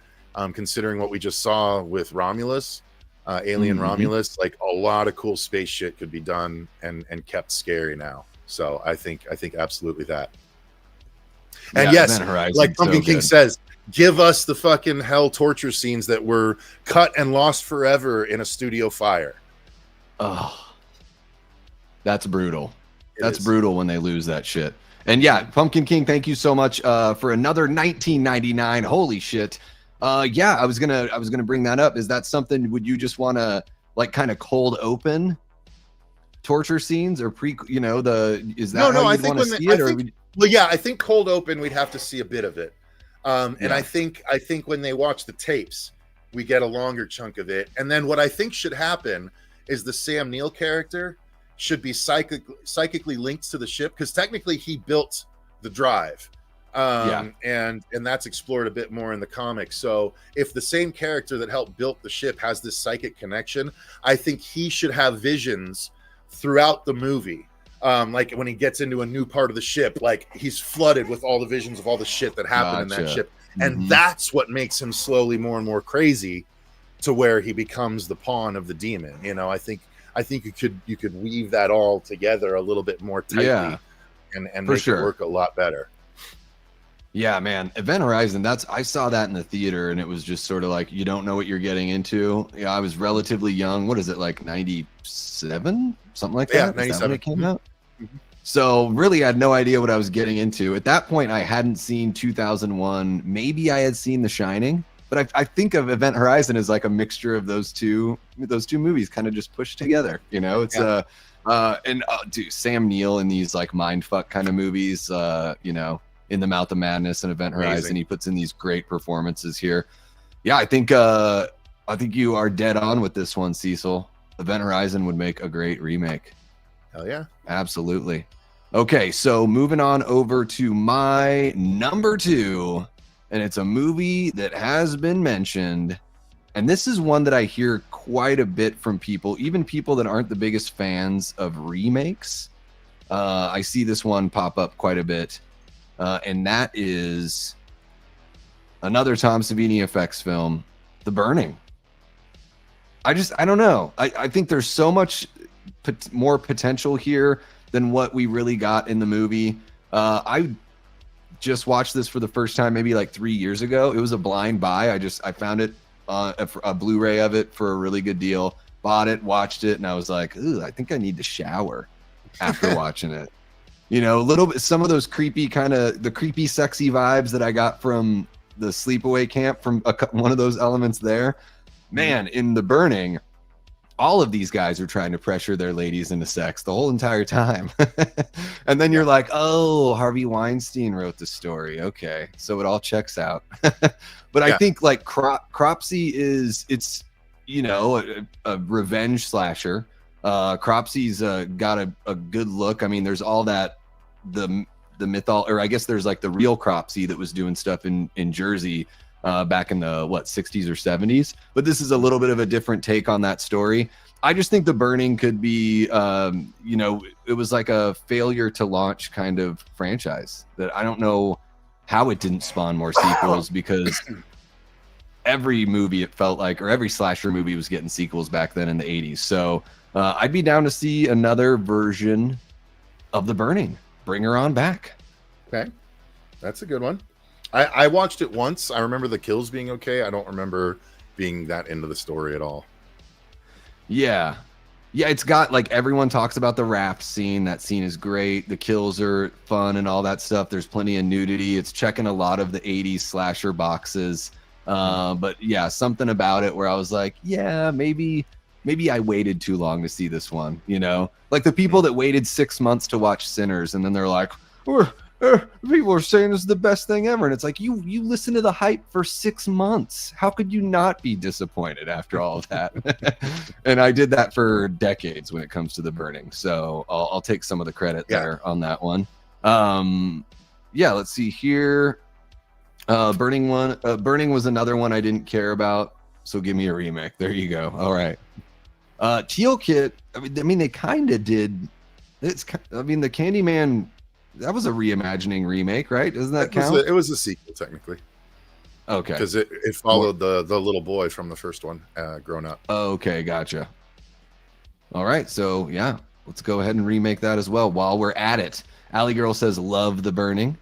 considering what we just saw with Romulus, Alien Romulus, like a lot of cool space shit could be done and kept scary now. So I think absolutely that. And Yeah, yes, Event Horizon, like Pumpkin so King good. says, give us the fucking hell torture scenes that were cut and lost forever in a studio fire. Oh, that's brutal. That's is. brutal when they lose that shit. And yeah, Pumpkin King, thank you so much for another 1999. Holy shit. Yeah, I was gonna bring that up. Is that something? Would you just want to like kind of cold open torture scenes or is that how you'd want to see it? Well, yeah, I think cold open we'd have to see a bit of it. And I think when they watch the tapes, we get a longer chunk of it. And then what I think should happen is the Sam Neill character should be psychically linked to the ship, because technically he built the drive. And that's explored a bit more in the comics. So if the same character that helped build the ship has this psychic connection, I think he should have visions throughout the movie. Like when he gets into a new part of the ship, like he's flooded with all the visions of all the shit that happened in that ship. And that's what makes him slowly more and more crazy to where he becomes the pawn of the demon. You know, I think you could weave that all together a little bit more tightly and make it work a lot better. Yeah, man. Event Horizon, I saw that in the theater, and it was just sort of like, you don't know what you're getting into. Yeah, I was relatively young. What is it, like 97? Something like that? Yeah, 97. Is that when it came out? So really, I had no idea what I was getting into. At that point, I hadn't seen 2001. Maybe I had seen The Shining, but I think of Event Horizon as like a mixture of those two movies kind of just pushed together. You know, it's dude, Sam Neill in these like mindfuck kind of movies, you know, In the Mouth of Madness and Event Horizon. Amazing. He puts in these great performances here. Yeah, I think you are dead on with this one, Cecil. Event Horizon would make a great remake. Hell yeah. Absolutely. Okay, so moving on over to my number 2, and it's a movie that has been mentioned, and this is one that I hear quite a bit from people, even people that aren't the biggest fans of remakes. I see this one pop up quite a bit. And that is another Tom Savini effects film, The Burning. I don't know. I think there's so much more potential here than what we really got in the movie. I just watched this for the first time maybe like 3 years ago. It was a blind buy. I found it a Blu-ray of it for a really good deal. Bought it, watched it, and I was like, ooh, I think I need to shower after watching it. You know, a little bit, some of those creepy sexy vibes that I got from the sleepaway camp, from one of those elements there. Man, in The Burning, all of these guys are trying to pressure their ladies into sex the whole entire time. And then you're like, oh, Harvey Weinstein wrote the story. Okay, so it all checks out. But I think like Cropsy it's, you know, a revenge slasher. Cropsy's got a good look. I mean, there's all that the or I guess there's like the real Cropsy that was doing stuff in Jersey back in the 60s or 70s, but this is a little bit of a different take on that story. I just think The Burning could be you know, it was like a failure to launch kind of franchise that I don't know how it didn't spawn more sequels, because every movie it felt like, or every slasher movie was getting sequels back then in the 80s. So I'd be down to see another version of The Burning. Bring her on back. Okay, that's a good one. I watched it once. I remember the kills being okay. I don't remember being that into the story at all. Yeah, it's got like, everyone talks about the raft scene. That scene is great. The kills are fun and all that stuff. There's plenty of nudity. It's checking a lot of the 80s slasher boxes. But yeah, something about it where I was like, yeah, maybe I waited too long to see this one, you know? Like the people that waited 6 months to watch Sinners, and then they're like, people are saying this is the best thing ever. And it's like, you listen to the hype for 6 months. How could you not be disappointed after all of that? And I did that for decades when it comes to The Burning. So I'll take some of the credit there on that one. Yeah, let's see here. Burning was another one I didn't care about. So give me a remake. There you go. All right. Teal Kit. I mean, they kind of did. I mean, the Candyman. That was a reimagining remake, right? Doesn't that count? It was a sequel technically. Okay. Because it followed the little boy from the first one, grown up. Okay, gotcha. All right, so yeah, let's go ahead and remake that as well while we're at it. Allie Girl says, love The Burning.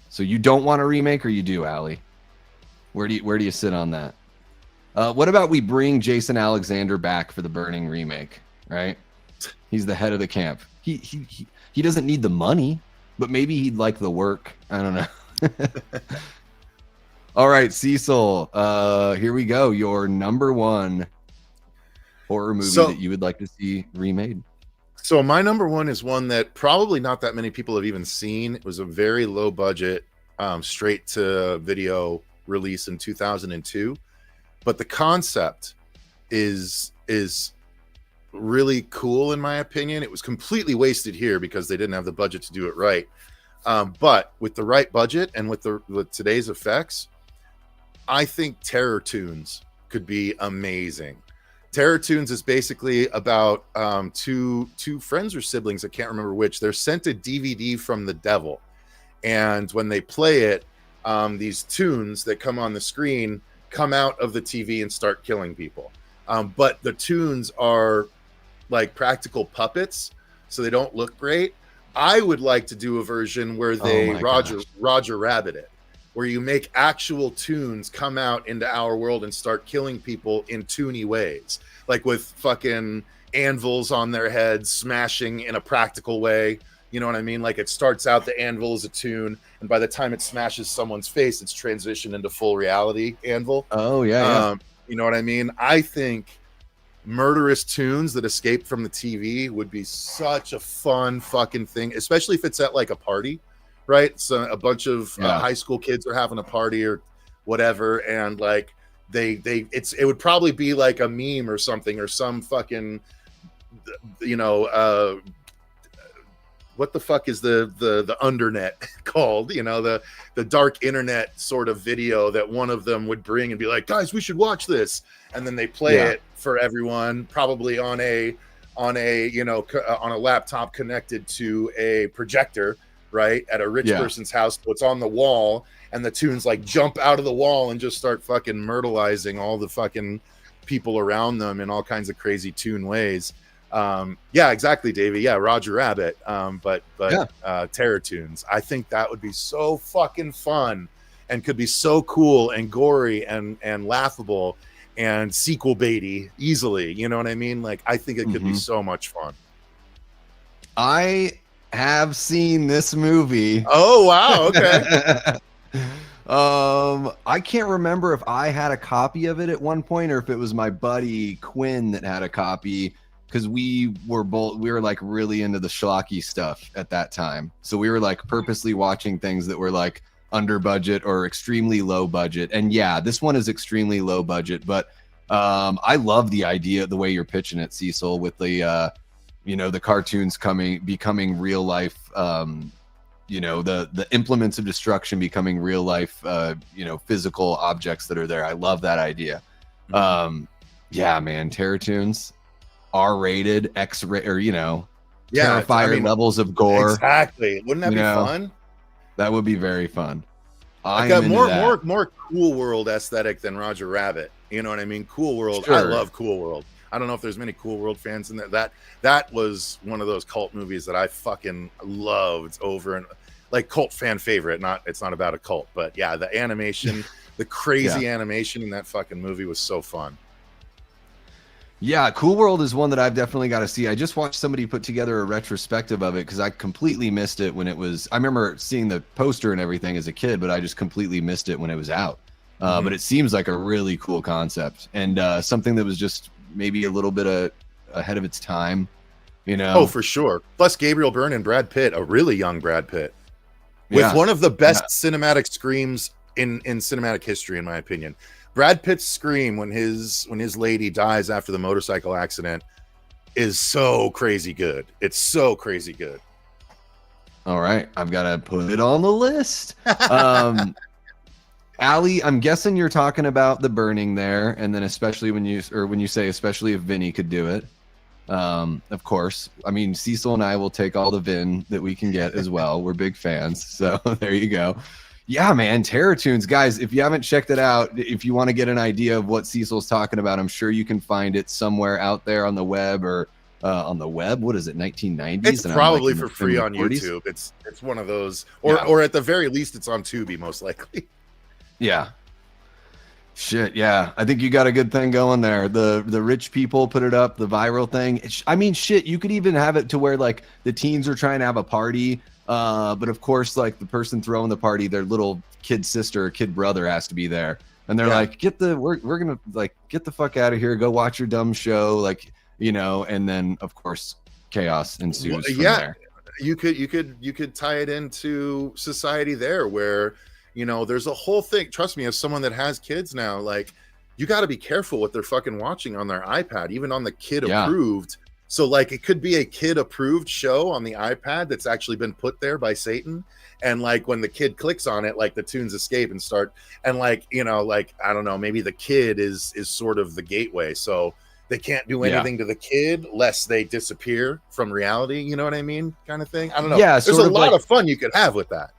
So you don't want a remake, or you do, Allie? Where do you sit on that? What about we bring Jason Alexander back for The Burning remake, right? He's the head of the camp. He doesn't need the money, but maybe he'd like the work. I don't know. All right, Cecil, here we go. Your number one horror movie that you would like to see remade. So my number one is one that probably not that many people have even seen. It was a very low budget, straight to video release in 2002. But the concept is really cool, in my opinion. It was completely wasted here because they didn't have the budget to do it right. But with the right budget and with today's effects, I think Terror Tunes could be amazing. Terror Tunes is basically about two friends or siblings, I can't remember which. They're sent a DVD from the devil, and when they play it, these tunes that come on the screen come out of the TV and start killing people. But the tunes are like practical puppets, so they don't look great. I would like to do a version where they Roger Rabbit it, where you make actual tunes come out into our world and start killing people in toony ways, like with fucking anvils on their heads, smashing in a practical way. You know what I mean? Like it starts out, the anvil is a tune, and by the time it smashes someone's face, it's transitioned into full reality anvil. Oh, yeah. You know what I mean? I think murderous tunes that escape from the TV would be such a fun fucking thing, especially if it's at like a party, right? So a bunch of high school kids are having a party or whatever, and like it would probably be like a meme or something, or some fucking, you know, what the fuck is the undernet called? You know, the dark internet sort of video that one of them would bring and be like, guys, we should watch this, and then they play it for everyone, probably on a you know, on a laptop connected to a projector, right, at a rich person's house. So it's on the wall, and the tunes like jump out of the wall and just start fucking myrtleizing all the fucking people around them in all kinds of crazy tune ways. Yeah, exactly, Davey. Yeah, Roger Rabbit. But Terror Tunes. I think that would be so fucking fun, and could be so cool and gory and laughable and sequel baity easily. You know what I mean? Like, I think it could be so much fun. I have seen this movie. Oh wow, okay. I can't remember if I had a copy of it at one point or if it was my buddy Quinn that had a copy, because we were like really into the schlocky stuff at that time. So we were like purposely watching things that were like under budget or extremely low budget. And yeah, this one is extremely low budget, but I love the idea, the way you're pitching it, Cecil, with the you know, the cartoons becoming real life, you know, the implements of destruction becoming real life, you know, physical objects that are there. I love that idea. Yeah, man, Terror Tunes, R-rated, X-rated, or, you know, terrifying levels of gore. Exactly. Wouldn't that be fun? That would be very fun. I got more Cool World aesthetic than Roger Rabbit. You know what I mean? Cool World. Sure. I love Cool World. I don't know if there's many Cool World fans in there. That was one of those cult movies that I fucking loved over, and like cult fan favorite. It's not about a cult, but yeah, the animation, the crazy animation in that fucking movie was so fun. Yeah, Cool World is one that I've definitely got to see. I just watched somebody put together a retrospective of it because I completely missed it when it was. I remember seeing the poster and everything as a kid, but I just completely missed it when it was out. But it seems like a really cool concept, and something that was just maybe a little bit ahead of its time, you know? Oh, for sure. Plus Gabriel Byrne and Brad Pitt, a really young Brad Pitt, with one of the best cinematic screams in cinematic history, in my opinion. Brad Pitt's scream when his lady dies after the motorcycle accident is so crazy good. It's so crazy good. All right, I've got to put it on the list. Allie, I'm guessing you're talking about the burning there, and then especially when you say especially if Vinny could do it. Of course. I mean, Cecil and I will take all the Vin that we can get as well. We're big fans, so there you go. Yeah, man, Terror Tunes, guys. If you haven't checked it out, if you want to get an idea of what Cecil's talking about, I'm sure you can find it somewhere out there on the web or on the web. What is it, 1990s? It's and probably like for free on 40s? YouTube. It's one of those, or at the very least, it's on Tubi, most likely. Yeah. Shit, yeah. I think you got a good thing going there. The rich people put it up, the viral thing. I mean, shit, you could even have it to where like the teens are trying to have a party, but of course, like the person throwing the party, their little kid sister or kid brother has to be there. And they're like, we're gonna like get the fuck out of here, go watch your dumb show, like, you know, and then of course chaos ensues from there. You could tie it into society there where, you know, there's a whole thing. Trust me, as someone that has kids now, like, you got to be careful what they're fucking watching on their iPad, even on the kid approved. So like, it could be a kid approved show on the iPad that's actually been put there by Satan. And like, when the kid clicks on it, like the tunes escape and start, and like, you know, like, I don't know, maybe the kid is sort of the gateway. So they can't do anything to the kid lest they disappear from reality. You know what I mean? Kind of thing. I don't know. Yeah. There's a lot of fun you could have with that.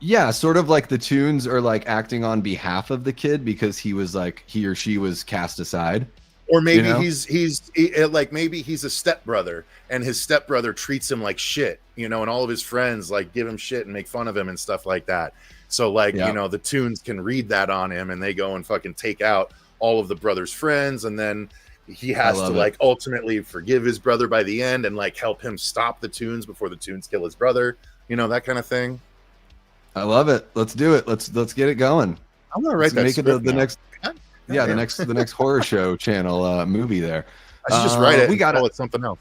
Yeah, sort of like the tunes are like acting on behalf of the kid because he or she was cast aside. Or maybe maybe he's a stepbrother and his stepbrother treats him like shit, you know, and all of his friends like give him shit and make fun of him and stuff like that. So like, you know, the tunes can read that on him and they go and fucking take out all of the brother's friends, and then he has to like ultimately forgive his brother by the end and like help him stop the tunes before the tunes kill his brother, you know, that kind of thing. I love it. Let's do it. Let's get it going. I'm gonna write that. Make it the next. Yeah, the next horror show channel movie there. I should just write it. We got call it something else.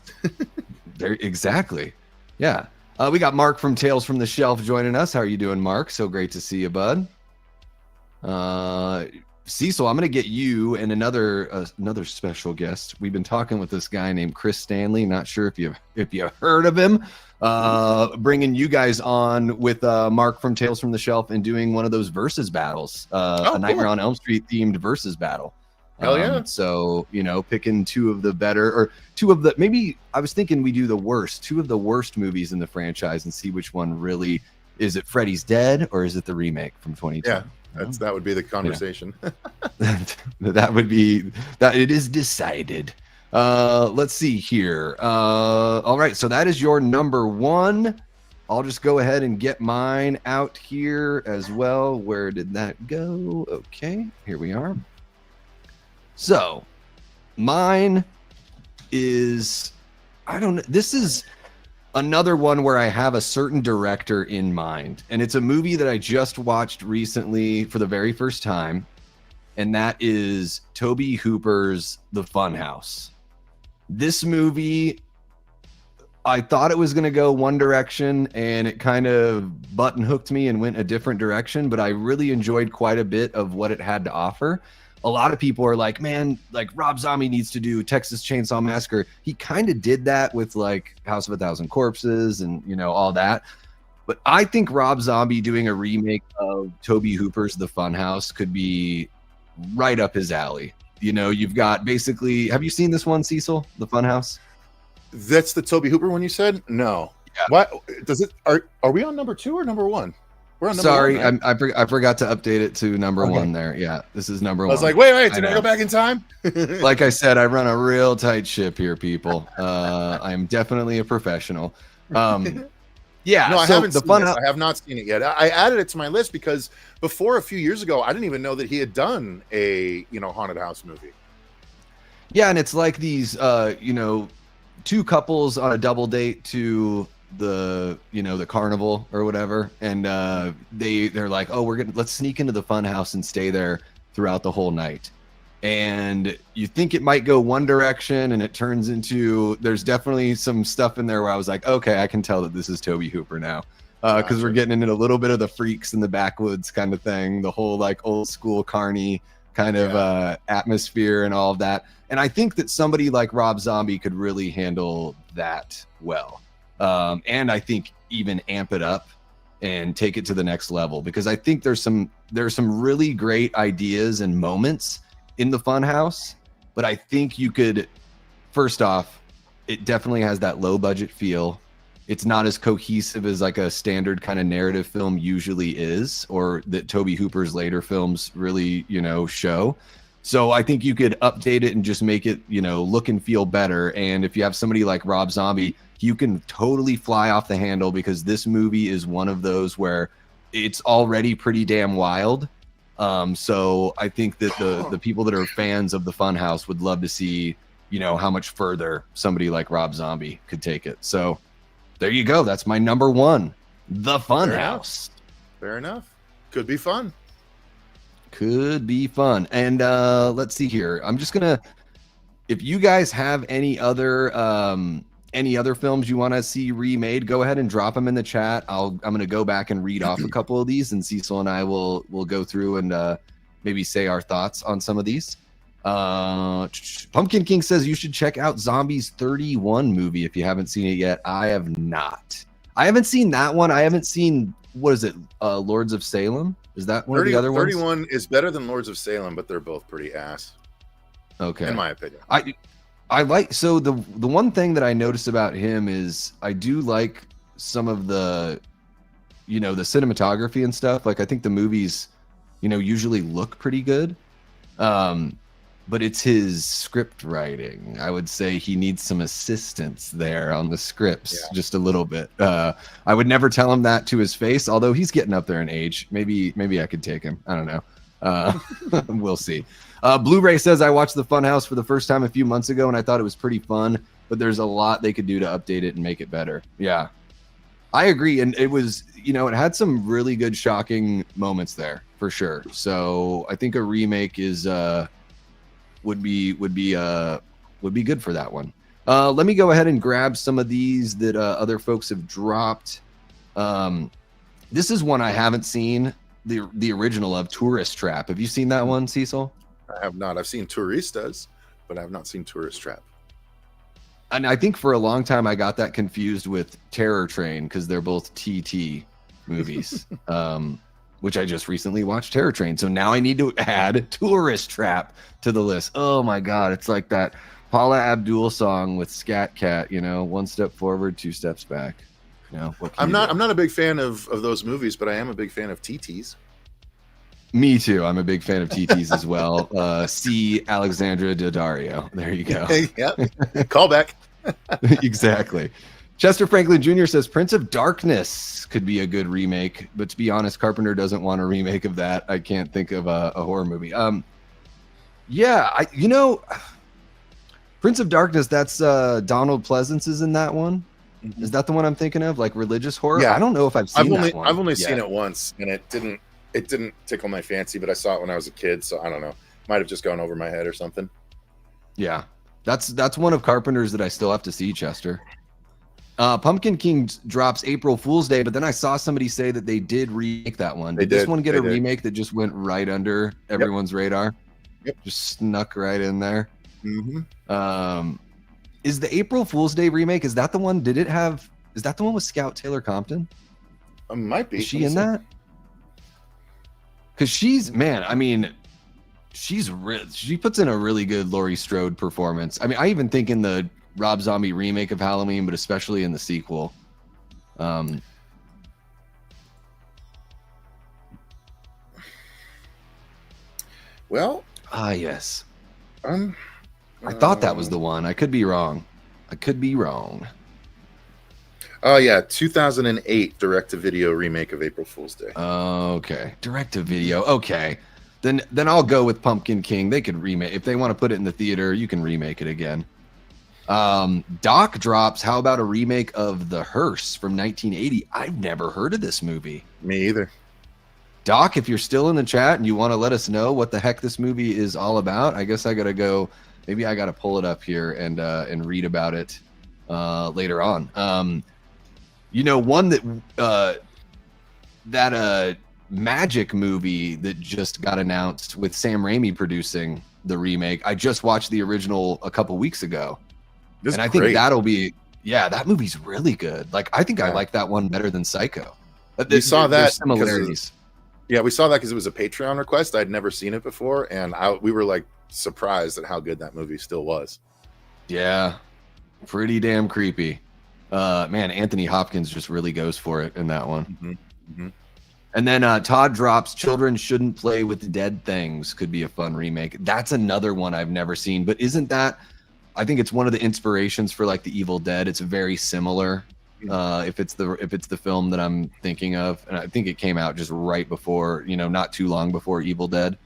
There, exactly. Yeah. We got Mark from Tales from the Shelf joining us. How are you doing, Mark? So great to see you, bud. Cecil, I'm going to get you and another special guest. We've been talking with this guy named Chris Stanley. Not sure if you heard of him. Bringing you guys on with Mark from Tales from the Shelf and doing one of those versus battles, a Nightmare on Elm Street themed versus battle. Hell yeah. So, you know, picking maybe I was thinking we do two of the worst movies in the franchise and see which one really is it. Freddy's Dead or is it the remake from 2010? Yeah. That would be the conversation. That would be that. It is decided. Let's see here. All right, so that is your number one. I'll just go ahead and get mine out here as well. Where did that go? Okay, here we are. So mine is, I don't know. This is another one where I have a certain director in mind, and it's a movie that I just watched recently for the very first time, and that is Tobe Hooper's The Funhouse. This movie, I thought it was going to go one direction, and it kind of button hooked me and went a different direction, but I really enjoyed quite a bit of what it had to offer. A lot of people are like, man, like Rob Zombie needs to do Texas Chainsaw Massacre. He kind of did that with like House of a Thousand Corpses and, you know, all that. But I think Rob Zombie doing a remake of Tobe Hooper's The Funhouse could be right up his alley. You know, you've got basically, have you seen this one, Cecil? The Funhouse? That's the Tobe Hooper one you said? No. Yeah. What does it? Are we on number 2 or number 1? We're on number Sorry, 1, right? I forgot to update it to number 1 there. Yeah, this is number 1. I was like, wait, did I go back in time? Like I said, I run a real tight ship here, people. I'm definitely a professional. Yeah, no, I so haven't seen this. I have not seen it yet. I added it to my list because before a few years ago, I didn't even know that he had done a haunted house movie. Yeah, and it's like these two couples on a double date to the the carnival or whatever, and they're like, oh, let's sneak into the fun house and stay there throughout the whole night. And you think it might go one direction, and it turns into, there's definitely some stuff in there where I was like, okay, I can tell that this is Tobe Hooper now, because we're getting into a little bit of the freaks in the backwoods kind of thing, the whole like old school carny kind of atmosphere and all of that. And I think that somebody like Rob Zombie could really handle that well, and I think even amp it up and take it to the next level, because I think there's some really great ideas and moments in the Funhouse, but I think you could, first off, it definitely has that low budget feel. It's not as cohesive as like a standard kind of narrative film usually is, or that Tobe Hooper's later films really, show. So I think you could update it and just make it, look and feel better. And if you have somebody like Rob Zombie, you can totally fly off the handle, because this movie is one of those where it's already pretty damn wild. So I think that the people that are fans of the Funhouse would love to see, how much further somebody like Rob Zombie could take it. So there you go. That's my number one, The Funhouse. Fair enough. Could be fun. Could be fun. And let's see here. I'm just gonna, if you guys have any other films you want to see remade, go ahead and drop them in the chat. I'm gonna go back and read off a couple of these, and Cecil and I will go through and maybe say our thoughts on some of these. Pumpkin King says you should check out Zombies 31 movie if you haven't seen it yet. I have not. I haven't seen that one. I haven't seen, what is it? Lords of Salem? Is that one of the other ones? 31 is better than Lords of Salem, but they're both pretty ass. Okay. In my opinion. I like, so the one thing that I noticed about him is I do like some of the, the cinematography and stuff. Like, I think the movies, usually look pretty good. But it's his script writing. I would say he needs some assistance there on the scripts, just a little bit. I would never tell him that to his face, although he's getting up there in age. Maybe I could take him. I don't know. We'll see. Blu-ray says, I watched The Funhouse for the first time a few months ago, and I thought it was pretty fun, but there's a lot they could do to update it and make it better. Yeah, I agree. And it was, it had some really good, shocking moments there, for sure. So I think a remake is... would be good for that one. Let me go ahead and grab some of these that other folks have dropped. This is one I haven't seen, the original of Tourist Trap. Have you seen that one, Cecil? I have not. I've seen Turistas, but I have not seen Tourist Trap. And I think for a long time I got that confused with Terror Train, because they're both TT movies. Which I just recently watched Terror Train. So now I need to add Tourist Trap to the list. Oh my God. It's like that Paula Abdul song with Scat Cat, one step forward, two steps back. I'm not a big fan of those movies, but I am a big fan of TTs. Me too. I'm a big fan of TTs as well. See Alexandra Daddario. There you go. Yep. Call back. Exactly. Chester Franklin Jr. says Prince of Darkness could be a good remake, but to be honest, Carpenter doesn't want a remake of that. I can't think of a horror movie. Prince of Darkness, that's Donald Pleasance is in that one. Mm-hmm. Is that the one I'm thinking of? Like religious horror? Yeah. I don't know if I've seen that one. I've only seen it once, and it didn't tickle my fancy, but I saw it when I was a kid, so I don't know. Might have just gone over my head or something. Yeah. That's one of Carpenter's that I still have to see, Chester. Pumpkin King drops April Fool's Day, but then I saw somebody say that they did remake that one. Did this one get a remake that just went right under everyone's radar? Yep. Just snuck right in there. Mm-hmm. Is the April Fool's Day remake, is that the one with Scout Taylor Compton? Might be. Is she in that? Because she puts in a really good Laurie Strode performance. I mean, I even think in the Rob Zombie remake of Halloween, but especially in the sequel. Yes. I thought that was the one. I could be wrong. Oh yeah, 2008 direct-to-video remake of April Fool's Day. Okay, direct-to-video. Okay, then I'll go with Pumpkin King. They could remake if they want to put it in the theater. You can remake it again. Doc drops. How about a remake of The Hearse from 1980? I've never heard of this movie. Me either. Doc, if you're still in the chat and you want to let us know what the heck this movie is all about, I guess I gotta go. Maybe I gotta pull it up here and read about it later on. One that Magic movie that just got announced with Sam Raimi producing the remake. I just watched the original a couple weeks ago. I think that'll be, that movie's really good. Like, I think I like that one better than Psycho. We saw that There's similarities. Yeah, we saw that because it was a Patreon request. I'd never seen it before, and we were like surprised at how good that movie still was. Yeah, pretty damn creepy. Man, Anthony Hopkins just really goes for it in that one. Mm-hmm. Mm-hmm. And then Todd drops Children Shouldn't Play with Dead Things. Could be a fun remake. That's another one I've never seen, but isn't that, I think it's one of the inspirations for like the Evil Dead. It's very similar. If it's the film that I'm thinking of, and I think it came out just right before, not too long before Evil Dead.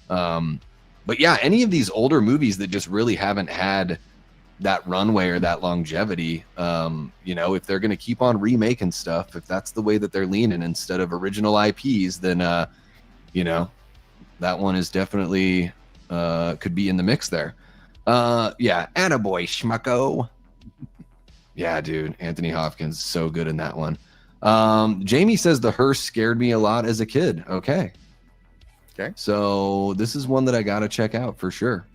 But yeah, any of these older movies that just really haven't had that runway or that longevity, if they're going to keep on remaking stuff, if that's the way that they're leaning instead of original IPs, then that one is definitely could be in the mix there. Yeah, attaboy schmucko. Yeah, dude, Anthony Hopkins, so good in that one. Jamie says The Hearse scared me a lot as a kid. Okay. So this is one that I got to check out for sure.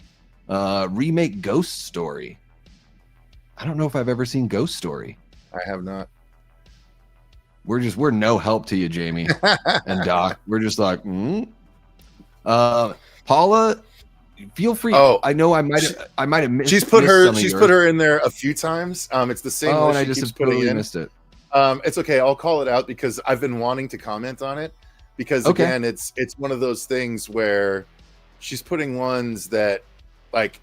Remake Ghost Story. I don't know if I've ever seen Ghost Story. I have not. We're no help to you, Jamie and Doc. We're just like, Paula, feel free. Oh, I know I might have missed. She's put her in there a few times. It's the same. And I just totally missed it. It's okay. I'll call it out because I've been wanting to comment on it because again, it's one of those things where she's putting ones that like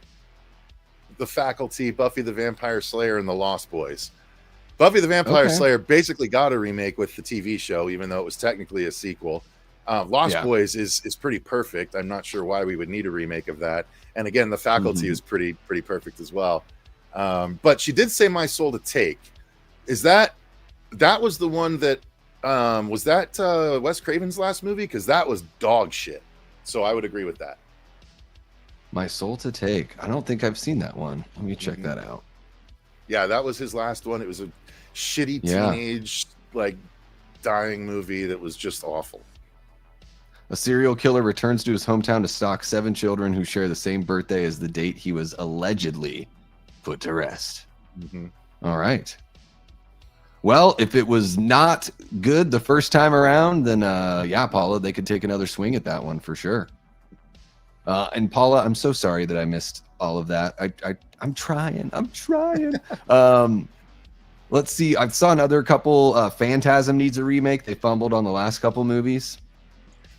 The Faculty, Buffy the Vampire Slayer, and The Lost Boys. Buffy the Vampire Slayer basically got a remake with the TV show, even though it was technically a sequel. Lost Boys is pretty perfect. I'm not sure why we would need a remake of that. And again, The Faculty is pretty perfect as well. But she did say My Soul to Take. Is that was the one that was that Wes Craven's last movie? Because that was dog shit. So I would agree with that. My Soul to Take. I don't think I've seen that one. Let me check that out. Yeah, that was his last one. It was a shitty teenage dying movie that was just awful. A serial killer returns to his hometown to stalk 7 children who share the same birthday as the date he was allegedly put to rest. All right. Well, if it was not good the first time around, then Paula, they could take another swing at that one for sure. And Paula, I'm so sorry that I missed all of that. I'm trying. Let's see. I saw another couple. Phantasm needs a remake. They fumbled on the last couple movies.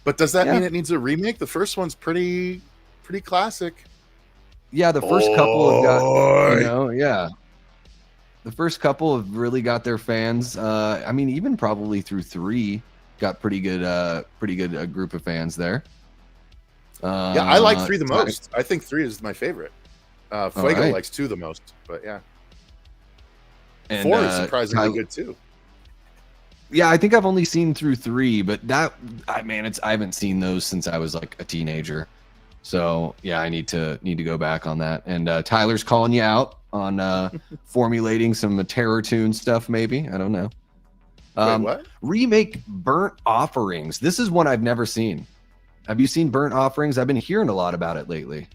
But does that mean it needs a remake? The first one's pretty classic. Yeah, the first couple have got, the first couple have really got their fans. I mean, even probably through 3 got pretty good group of fans there. I like 3 the most. I think 3 is my favorite. Fuego likes 2 the most, but yeah. And 4 is surprisingly good too. Yeah, I think I've only seen through 3, but I haven't seen those since I was like a teenager. So yeah, I need to go back on that. And Tyler's calling you out on formulating some terror tune stuff, maybe. I don't know. Wait, what? Remake Burnt Offerings. This is one I've never seen. Have you seen Burnt Offerings? I've been hearing a lot about it lately.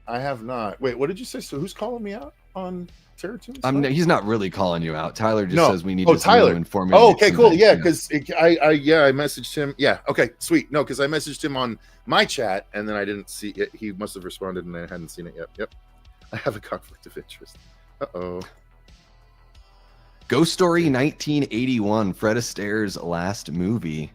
I have not. Wait, what did you say? So who's calling me out on terror tunes? He's not really calling you out. Tyler just says we need to inform. Oh, okay, cool. Yeah, because I messaged him. Yeah, okay, sweet. No, because I messaged him on my chat and then I didn't see it. He must have responded and I hadn't seen it yet. Yep. I have a conflict of interest. Uh-oh. Ghost Story 1981, Fred Astaire's last movie.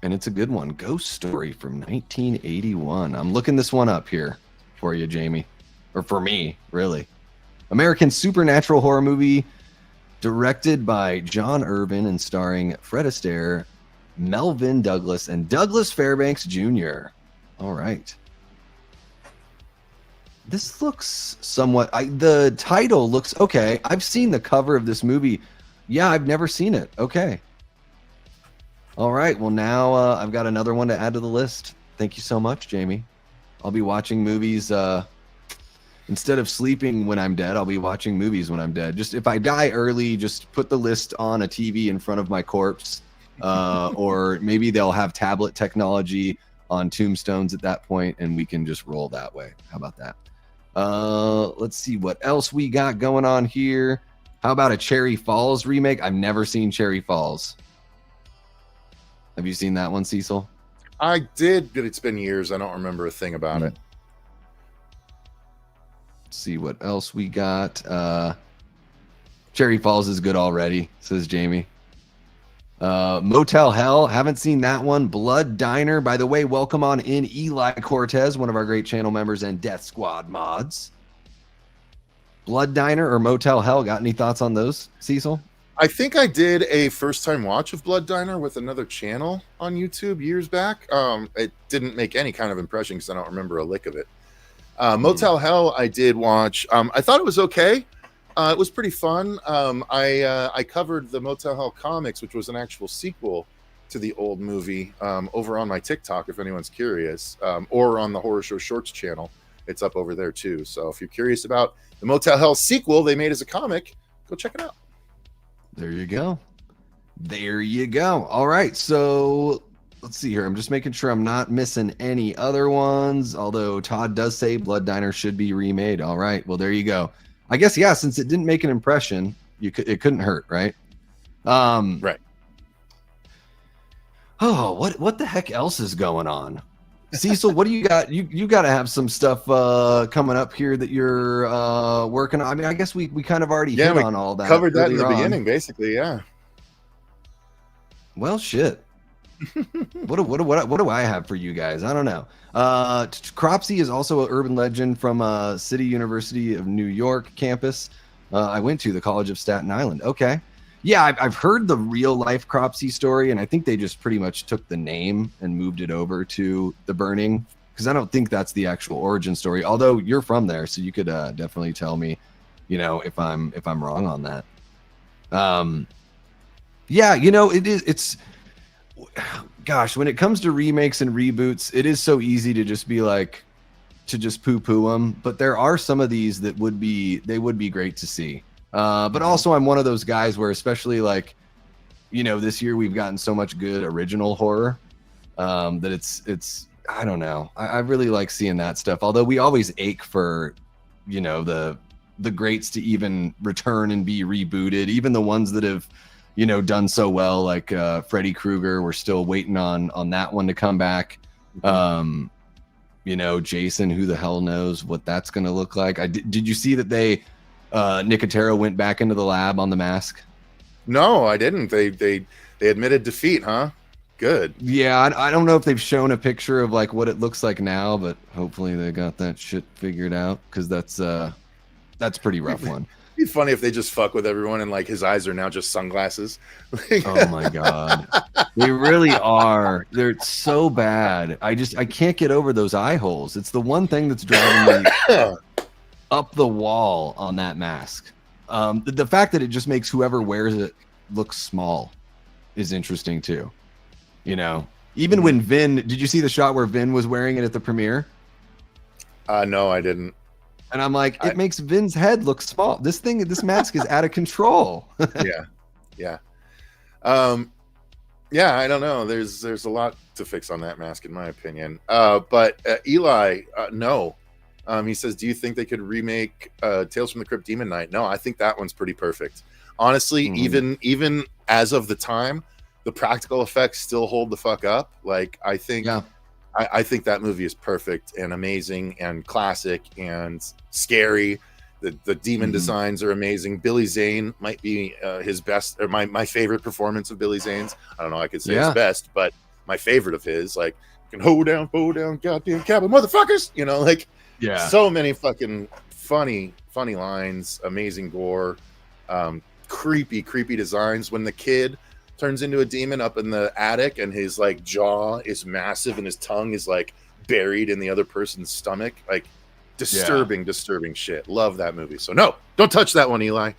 And it's a good one. Ghost Story from 1981. I'm looking this one up here for you, Jamie. Or for me, really. American supernatural horror movie directed by John Irvin and starring Fred Astaire, Melvin Douglas, and Douglas Fairbanks Jr. All right. This looks somewhat... the title looks okay. I've seen the cover of this movie. Yeah, I've never seen it. Okay. All right. Well, now I've got another one to add to the list. Thank you so much, Jamie. I'll be watching movies... instead of sleeping when I'm dead, I'll be watching movies when I'm dead. Just if I die early, just put the list on a TV in front of my corpse. Or maybe they'll have tablet technology on tombstones at that point, and we can just roll that way. How about that? Let's see what else we got going on here. How about a Cherry Falls remake? I've never seen Cherry Falls. Have you seen that one, Cecil? I did, but it's been years. I don't remember a thing about it. Let's see what else we got. Cherry Falls is good already, says Jamie. Motel Hell, haven't seen that one. Blood Diner, by the way, welcome on in Eli Cortez, one of our great channel members and Death Squad mods. Blood Diner or Motel Hell, got any thoughts on those, Cecil? I think I did a first-time watch of Blood Diner with another channel on YouTube years back. It didn't make any kind of impression because I don't remember a lick of it. Motel Hell, I did watch. I thought it was okay. It was pretty fun. I covered the Motel Hell comics, which was an actual sequel to the old movie, over on my TikTok, if anyone's curious, or on the Horror Show Shorts channel. It's up over there too. So if you're curious about the Motel Hell sequel they made as a comic, go check it out. There you go. There you go. All right. So let's see here. I'm just making sure I'm not missing any other ones. Although Todd does say Blood Diner should be remade. All right. Well, there you go. I guess, yeah, since it didn't make an impression, it couldn't hurt, right? Right. Oh, what the heck else is going on? Cecil, what do you got? You got to have some stuff coming up here that you're working on. I mean, I guess we kind of already hit on all that. Covered that in the beginning, basically, yeah. Well, shit. What do I have for you guys? I don't know. Cropsy is also an urban legend from City University of New York campus. I went to the College of Staten Island. Okay. Yeah, I've heard the real life Cropsy story, and I think they just pretty much took the name and moved it over to the burning, because I don't think that's the actual origin story. Although you're from there, so you could definitely tell me, if I'm wrong on that. Yeah, it's gosh, when it comes to remakes and reboots, it is so easy to just be like, to just poo-poo them. But there are some of these that would be great to see. But also I'm one of those guys where, especially like, this year we've gotten so much good original horror that it's I don't know. I really like seeing that stuff. Although we always ache for, the greats to even return and be rebooted. Even the ones that have, done so well, like Freddy Krueger, we're still waiting on that one to come back. Jason, who the hell knows what that's going to look like. Did you see that they Nicotero went back into the lab on the mask? No, I didn't. They admitted defeat, huh? Good. Yeah, I don't know if they've shown a picture of like what it looks like now, but hopefully they got that shit figured out, because that's pretty rough one. It'd be funny if they just fuck with everyone and like his eyes are now just sunglasses. Oh my god, they really are. They're so bad. I can't get over those eye holes. It's the one thing that's driving me up the wall on that mask. The fact that it just makes whoever wears it look small is interesting too. Even when Vin, did you see the shot where Vin was wearing it at the premiere? No, I didn't. And I'm like, it makes Vin's head look small. This mask is out of control. Yeah. I don't know. There's a lot to fix on that mask, in my opinion. But Eli, no. He says, do you think they could remake Tales from the Crypt Demon Knight? No, I think that one's pretty perfect. Honestly, even as of the time, the practical effects still hold the fuck up. Like, I think I think that movie is perfect and amazing and classic and scary. The demon designs are amazing. Billy Zane might be his best, or my favorite performance of Billy Zane's. I don't know, I could say his best, but my favorite of his, like, you can hold down, goddamn cabin, motherfuckers. So many fucking funny lines, amazing gore, creepy designs. When the kid turns into a demon up in the attic and his like jaw is massive and his tongue is like buried in the other person's stomach, like disturbing shit. Love that movie. So no, don't touch that one, Eli.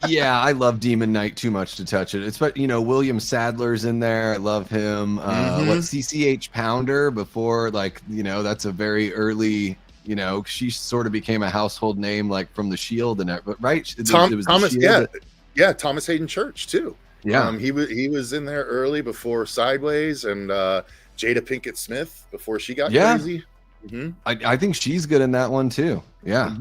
Yeah, I love Demon Knight too much to touch it. It's, but William Sadler's in there. I love him. CCH Pounder before, like, that's a very early, she sort of became a household name, like from The Shield and that, but right? Thomas, Thomas Hayden Church too. Yeah, he was in there early before Sideways, and Jada Pinkett Smith before she got crazy. I think she's good in that one too. Yeah,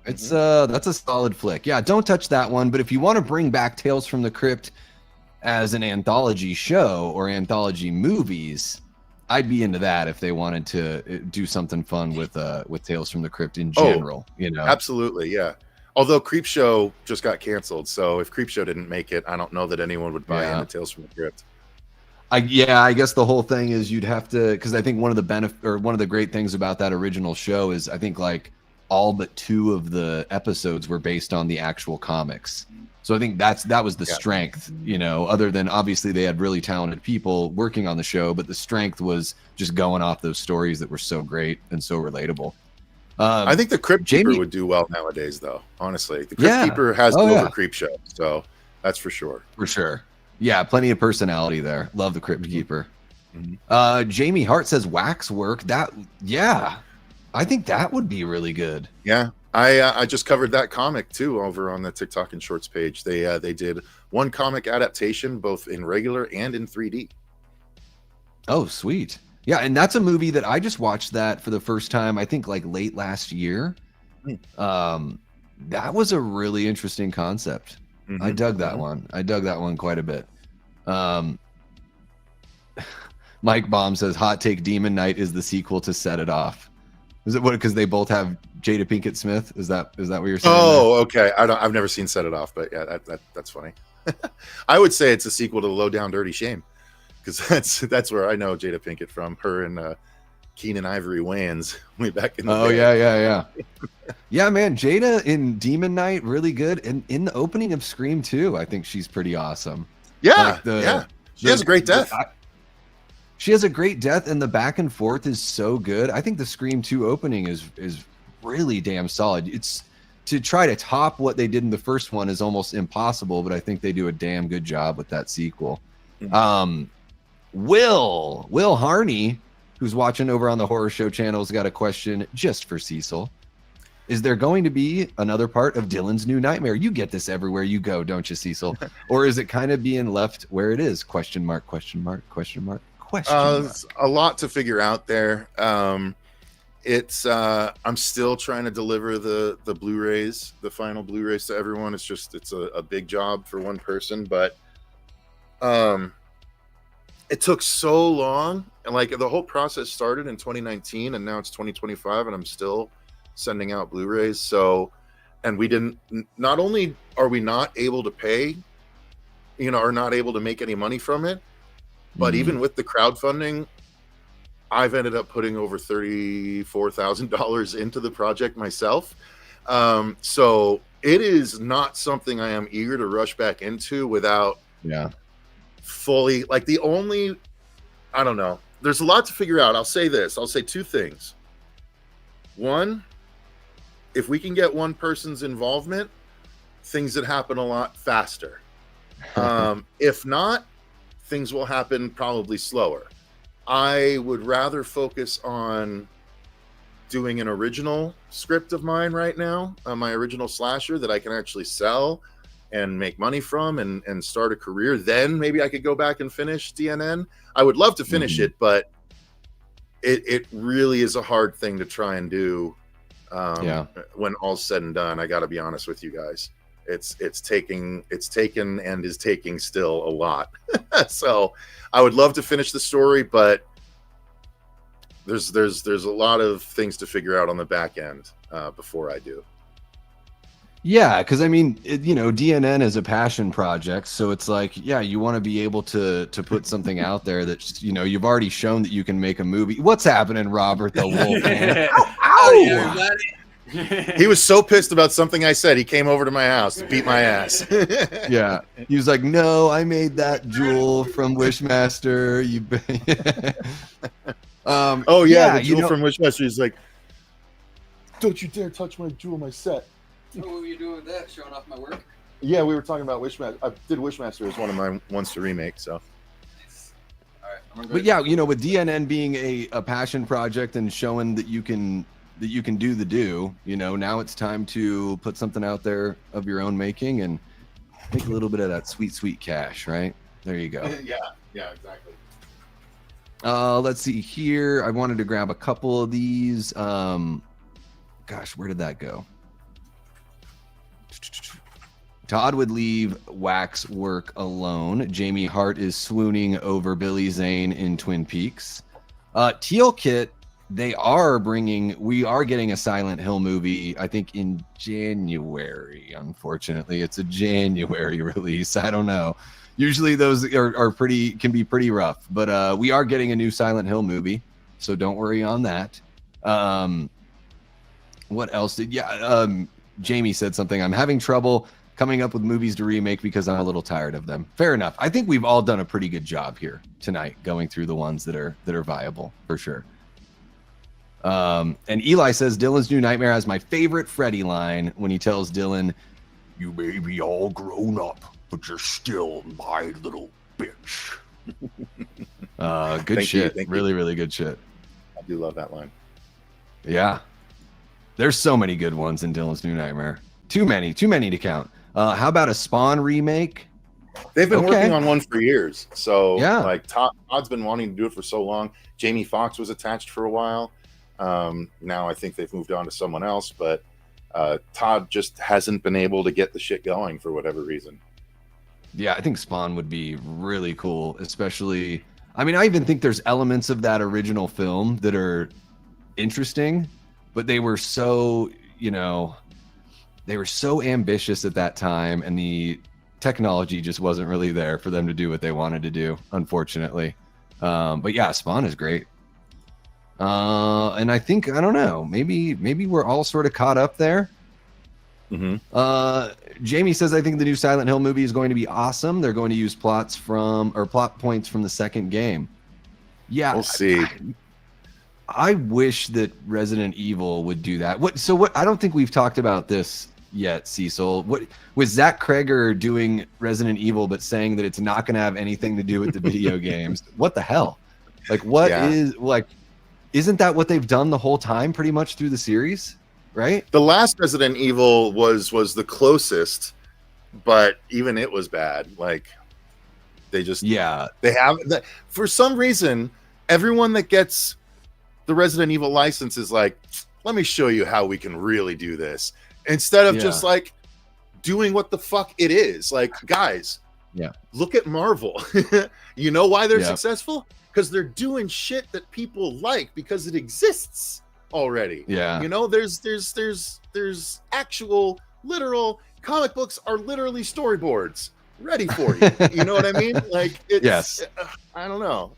it's that's a solid flick. Yeah, don't touch that one. But if you want to bring back Tales from the Crypt as an anthology show or anthology movies, I'd be into that if they wanted to do something fun with Tales from the Crypt in general. You know, absolutely, yeah. Although Creepshow just got canceled, so if Creepshow didn't make it, I don't know that anyone would buy into Tales from the Crypt. I guess the whole thing is you'd have to, because I think one of the great things about that original show is I think like all but 2 of the episodes were based on the actual comics. So I think that was the strength, you know, other than obviously they had really talented people working on the show, but the strength was just going off those stories that were so great and so relatable. I think the Crypt Keeper would do well nowadays, though. Honestly, the Crypt Keeper has over Creepshow, so that's for sure. For sure. Yeah, plenty of personality there. Love the Crypt Keeper. Jamie Hart says Waxwork. I think that would be really good. Yeah, I just covered that comic too over on the TikTok and Shorts page. They did one comic adaptation, both in regular and in 3D. Oh, sweet. Yeah, and that's a movie that I just watched that for the first time, I think like late last year. That was a really interesting concept. I dug that one. I dug that one quite a bit. Mike Baum says Hot Take Demon Knight is the sequel to Set It Off. Is it what? Because they both have Jada Pinkett Smith. Is that what you're saying? Oh, okay. I've never seen Set It Off, but yeah, that's funny. I would say it's a sequel to Low Down Dirty Shame, because that's where I know Jada Pinkett from. Her and Keenan Ivory Wayans way back in the day. Yeah. Yeah, man. Jada in Demon Knight, really good. And in the opening of Scream 2, I think she's pretty awesome. Yeah, She has a great death. She has a great death, and the back and forth is so good. I think the Scream 2 opening is really damn solid. It's to try to top what they did in the first one is almost impossible, but I think they do a damn good job with that sequel. Will Harney, who's watching over on the Horror Show channel, has got a question just for Cecil. Is there going to be another part of Dylan's New Nightmare? You get this everywhere you go, don't you, Cecil? Or is it kind of being left where it is? Question mark, question mark, question mark, question mark. It's a lot to figure out there. It's I'm still trying to deliver the Blu-rays, the final Blu-rays to everyone. It's a big job for one person, but it took so long, and like the whole process started in 2019 and now it's 2025 and I'm still sending out Blu-rays. So, and not only are we not able to pay, or not able to make any money from it, but even with the crowdfunding, I've ended up putting over $34,000 into the project myself. So it is not something I am eager to rush back into without fully, like I don't know. There's a lot to figure out. I'll say 2 things. One, if we can get one person's involvement, things that happen a lot faster. If not, things will happen probably slower. I would rather focus on doing an original script of mine right now, my original slasher that I can actually sell and make money from and start a career. Then maybe I could go back and finish DNN. I would love to finish it, but it really is a hard thing to try and do when all's said and done. I got to be honest with you guys. It's taken and is taking still a lot. So I would love to finish the story, but there's a lot of things to figure out on the back end before I do. Yeah, because I mean, DNN is a passion project, so it's like, you want to be able to put something out there that you've already shown that you can make a movie. What's happening, Robert the Wolfman? Ow! He was so pissed about something I said. He came over to my house to beat my ass. Yeah, he was like, "No, I made that jewel from Wishmaster." The jewel from Wishmaster. He's like, "Don't you dare touch my jewel, my set." What were you doing with that? Showing off my work? Yeah, we were talking about Wishmaster. I did Wishmaster as one of my ones to remake. So, nice. All right, I'm but with DNN being a passion project and showing that you can do the do, now it's time to put something out there of your own making and make a little bit of that sweet cash, right? There you go. Yeah, exactly. Let's see here. I wanted to grab a couple of these. Gosh, where did that go? Todd would leave Wax work alone. Jamie Hart is swooning over Billy Zane in Twin Peaks. Teal Kit, we are getting a Silent Hill movie, I think in January. Unfortunately, it's a January release. I don't know. Usually those can be pretty rough, but we are getting a new Silent Hill movie, so don't worry on that. What else Jamie said something. I'm having trouble coming up with movies to remake because I'm a little tired of them. Fair enough. I think we've all done a pretty good job here tonight, going through the ones that are viable for sure. And Eli says Dylan's New Nightmare has my favorite Freddy line when he tells Dylan, "You may be all grown up, but you're still my little bitch." Good shit. Really, really good shit. I do love that line. Yeah. There's so many good ones in Dylan's New Nightmare. Too many to count. How about a Spawn remake? They've been working on one for years. So yeah, like Todd's been wanting to do it for so long. Jamie Foxx was attached for a while. Now I think they've moved on to someone else, but Todd just hasn't been able to get the shit going for whatever reason. Yeah, I think Spawn would be really cool, especially, I mean, I even think there's elements of that original film that are interesting, but they were so, they were so ambitious at that time, and the technology just wasn't really there for them to do what they wanted to do, unfortunately. But yeah, Spawn is great. And I think, I don't know, maybe we're all sort of caught up there. Mm-hmm. Jamie says, I think the new Silent Hill movie is going to be awesome. They're going to use plot points from the second game. Yeah, we'll see. I wish that Resident Evil would do that. What? I don't think we've talked about this yet, Cecil. What was Zach Kreger doing Resident Evil, but saying that it's not going to have anything to do with the video games? What the hell? Like, isn't that what they've done the whole time, pretty much through the series? Right? The last Resident Evil was the closest, but even it was bad. Like, they have for some reason, everyone that gets the Resident Evil license is like, let me show you how we can really do this, instead of just like doing what the fuck it is. Like, guys, look at Marvel. You know why they're successful? Because they're doing shit that people like because it exists already. There's actual literal comic books are literally storyboards ready for you. You know what I mean? Like, it's I don't know.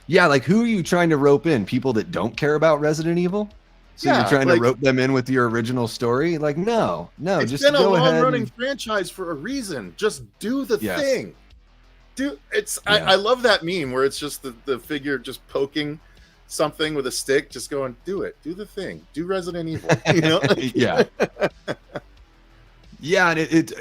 Yeah, like, who are you trying to rope in? People that don't care about Resident Evil? So you're trying to rope them in with your original story? Like, no, it's just been a go ahead. long-running franchise for a reason. Just do the thing. I love that meme where it's just the figure just poking something with a stick, just going, do the thing, do Resident Evil. Yeah, and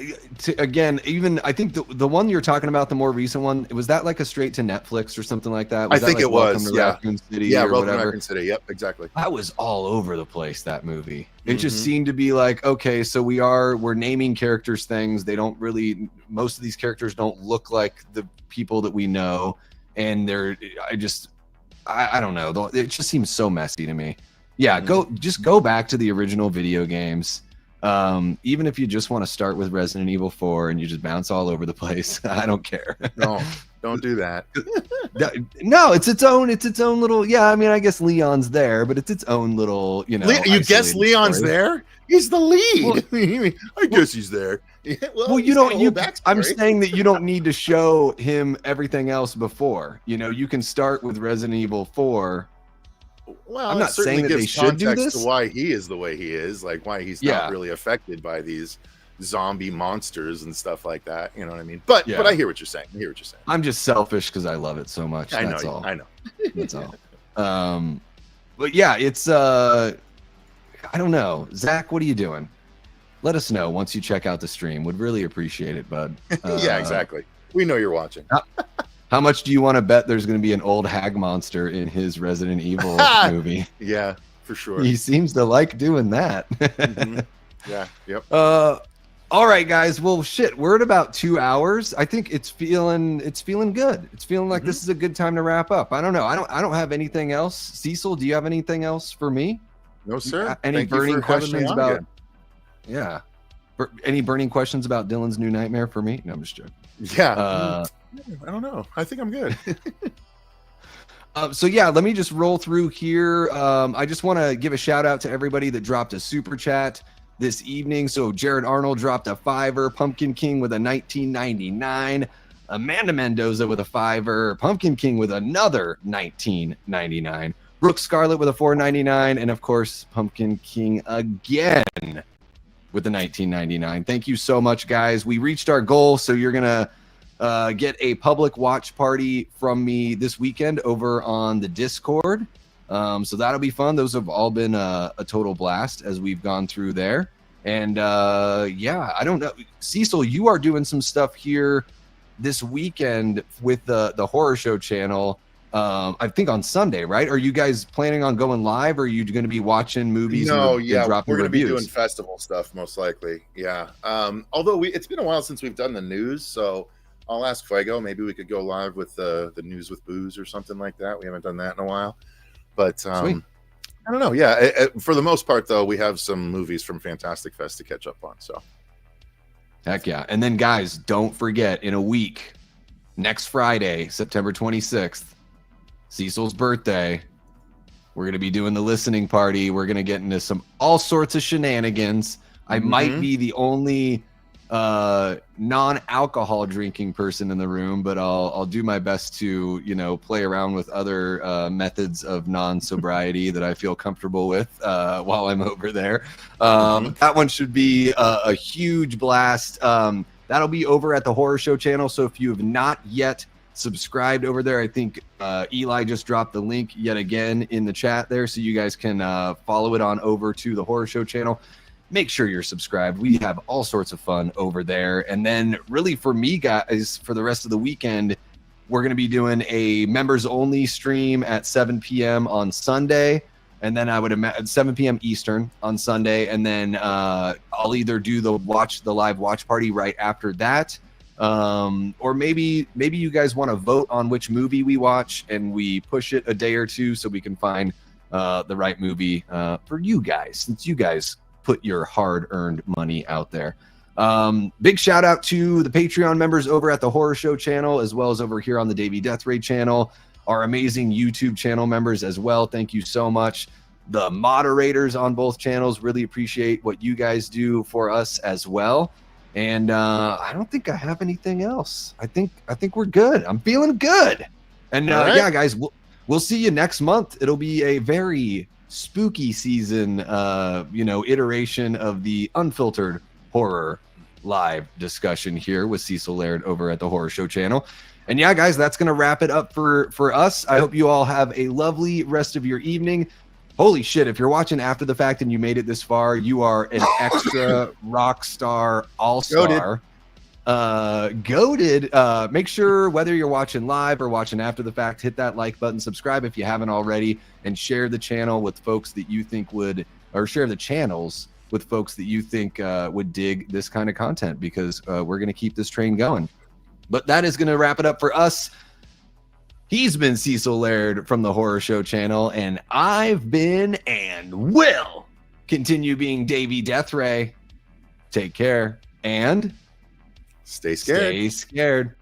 again, even I think the one you're talking about, the more recent one, was that like a straight to Netflix or something like that? I think it was. Welcome to Raccoon City or Welcome whatever. to Raccoon City. Yep, exactly. That was all over the place, that movie. It just seemed to be like, okay, so we're naming characters things. They don't really, most of these characters don't look like the people that we know, and I don't know. It just seems so messy to me. Yeah, go back to the original video games. Even if you just want to start with Resident Evil 4 and you just bounce all over the place, I don't care. No, don't do that. No, it's its own little. Yeah, I mean, I guess Leon's there, but it's its own little. You guess Leon's story. There? He's the lead. Well, I guess he's there. Well, you don't. I'm saying that you don't need to show him everything else before. You can start with Resident Evil 4. Well, I'm not saying that they should do this. To why he is the way he is, like why he's not really affected by these zombie monsters and stuff like that. You know what I mean? But I hear what you're saying. I'm just selfish because I love it so much. I That's know. all. I know. That's all. But yeah, it's I don't know. Zach, what are you doing? Let us know once you check out the stream. Would really appreciate it, bud. Yeah, exactly. We know you're watching. How much do you want to bet there's going to be an old hag monster in his Resident Evil movie? Yeah, for sure. He seems to like doing that. Yeah. Yep. All right, guys. Well, shit, we're at about 2 hours. I think it's feeling good. It's feeling like this is a good time to wrap up. I don't know. I don't have anything else. Cecil, do you have anything else for me? No, sir. Any burning questions about? Yeah. Any burning questions about Dylan's new nightmare for me? No, I'm just joking. Yeah. I don't know. I think I'm good. So yeah, let me just roll through here. I just want to give a shout out to everybody that dropped a super chat this evening. So Jared Arnold dropped a $5, Pumpkin King with a 1999, Amanda Mendoza with a $5, Pumpkin King with another 1999, Brooke Scarlett with a $4.99, and of course Pumpkin King again with the 1999. Thank you so much, guys. We reached our goal, so you're gonna get a public watch party from me this weekend over on the Discord. So that'll be fun. Those have all been a total blast as we've gone through there. And yeah, I don't know. Cecil, you are doing some stuff here this weekend with the Horror Show channel. I think on Sunday, right? Are you guys planning on going live, or are you going to be watching movies? No, and yeah, dropping we're going to be reviews? doing festival stuff most likely. Yeah. Although it's been a while since we've done the news, so I'll ask Fuego. Maybe we could go live with the news with booze or something like that. We haven't done that in a while, but I don't know. Yeah, for the most part, though, we have some movies from Fantastic Fest to catch up on. So heck yeah! And then, guys, don't forget, in a week, next Friday, September 26th, Cecil's birthday. We're going to be doing the listening party. We're going to get into all sorts of shenanigans. I might be the only non-alcohol drinking person in the room, but I'll do my best to, play around with other methods of non-sobriety that I feel comfortable with while I'm over there. That one should be a huge blast. That'll be over at the Horror Show channel. So if you have not yet subscribed over there, I think Eli just dropped the link yet again in the chat there, so you guys can follow it on over to the Horror Show channel. Make sure you're subscribed. We have all sorts of fun over there. And then really for me, guys, for the rest of the weekend, we're going to be doing a members only stream at 7 p.m. on Sunday. And then I would imagine 7 p.m. Eastern on Sunday. And then I'll either do the live watch party right after that. Or maybe you guys want to vote on which movie we watch and we push it a day or two so we can find the right movie for you guys, since you guys put your hard-earned money out there. Big shout out to the Patreon members over at the Horror Show channel, as well as over here on the Davey Deathray channel, our amazing YouTube channel members as well. Thank you so much. The moderators on both channels, really appreciate what you guys do for us as well. And I don't think I have anything else. I think we're good. I'm feeling good. And yeah, guys, we'll see you next month. It'll be a very spooky season, iteration of the Unfiltered Horror live discussion here with Cecil Laird over at the Horror Show channel. And yeah, guys, that's going to wrap it up for us. I hope you all have a lovely rest of your evening. Holy shit, if you're watching after the fact and you made it this far, you are an extra rock star, all-star. Goated. Make sure, whether you're watching live or watching after the fact, hit that like button, subscribe if you haven't already, and share the channel with folks that you think would, or share the channels with folks that you think would dig this kind of content, because we're going to keep this train going. But that is going to wrap it up for us. He's been Cecil Laird from the Horror Show channel, and I've been and will continue being Davey Deathray. Take care and stay scared. Stay scared.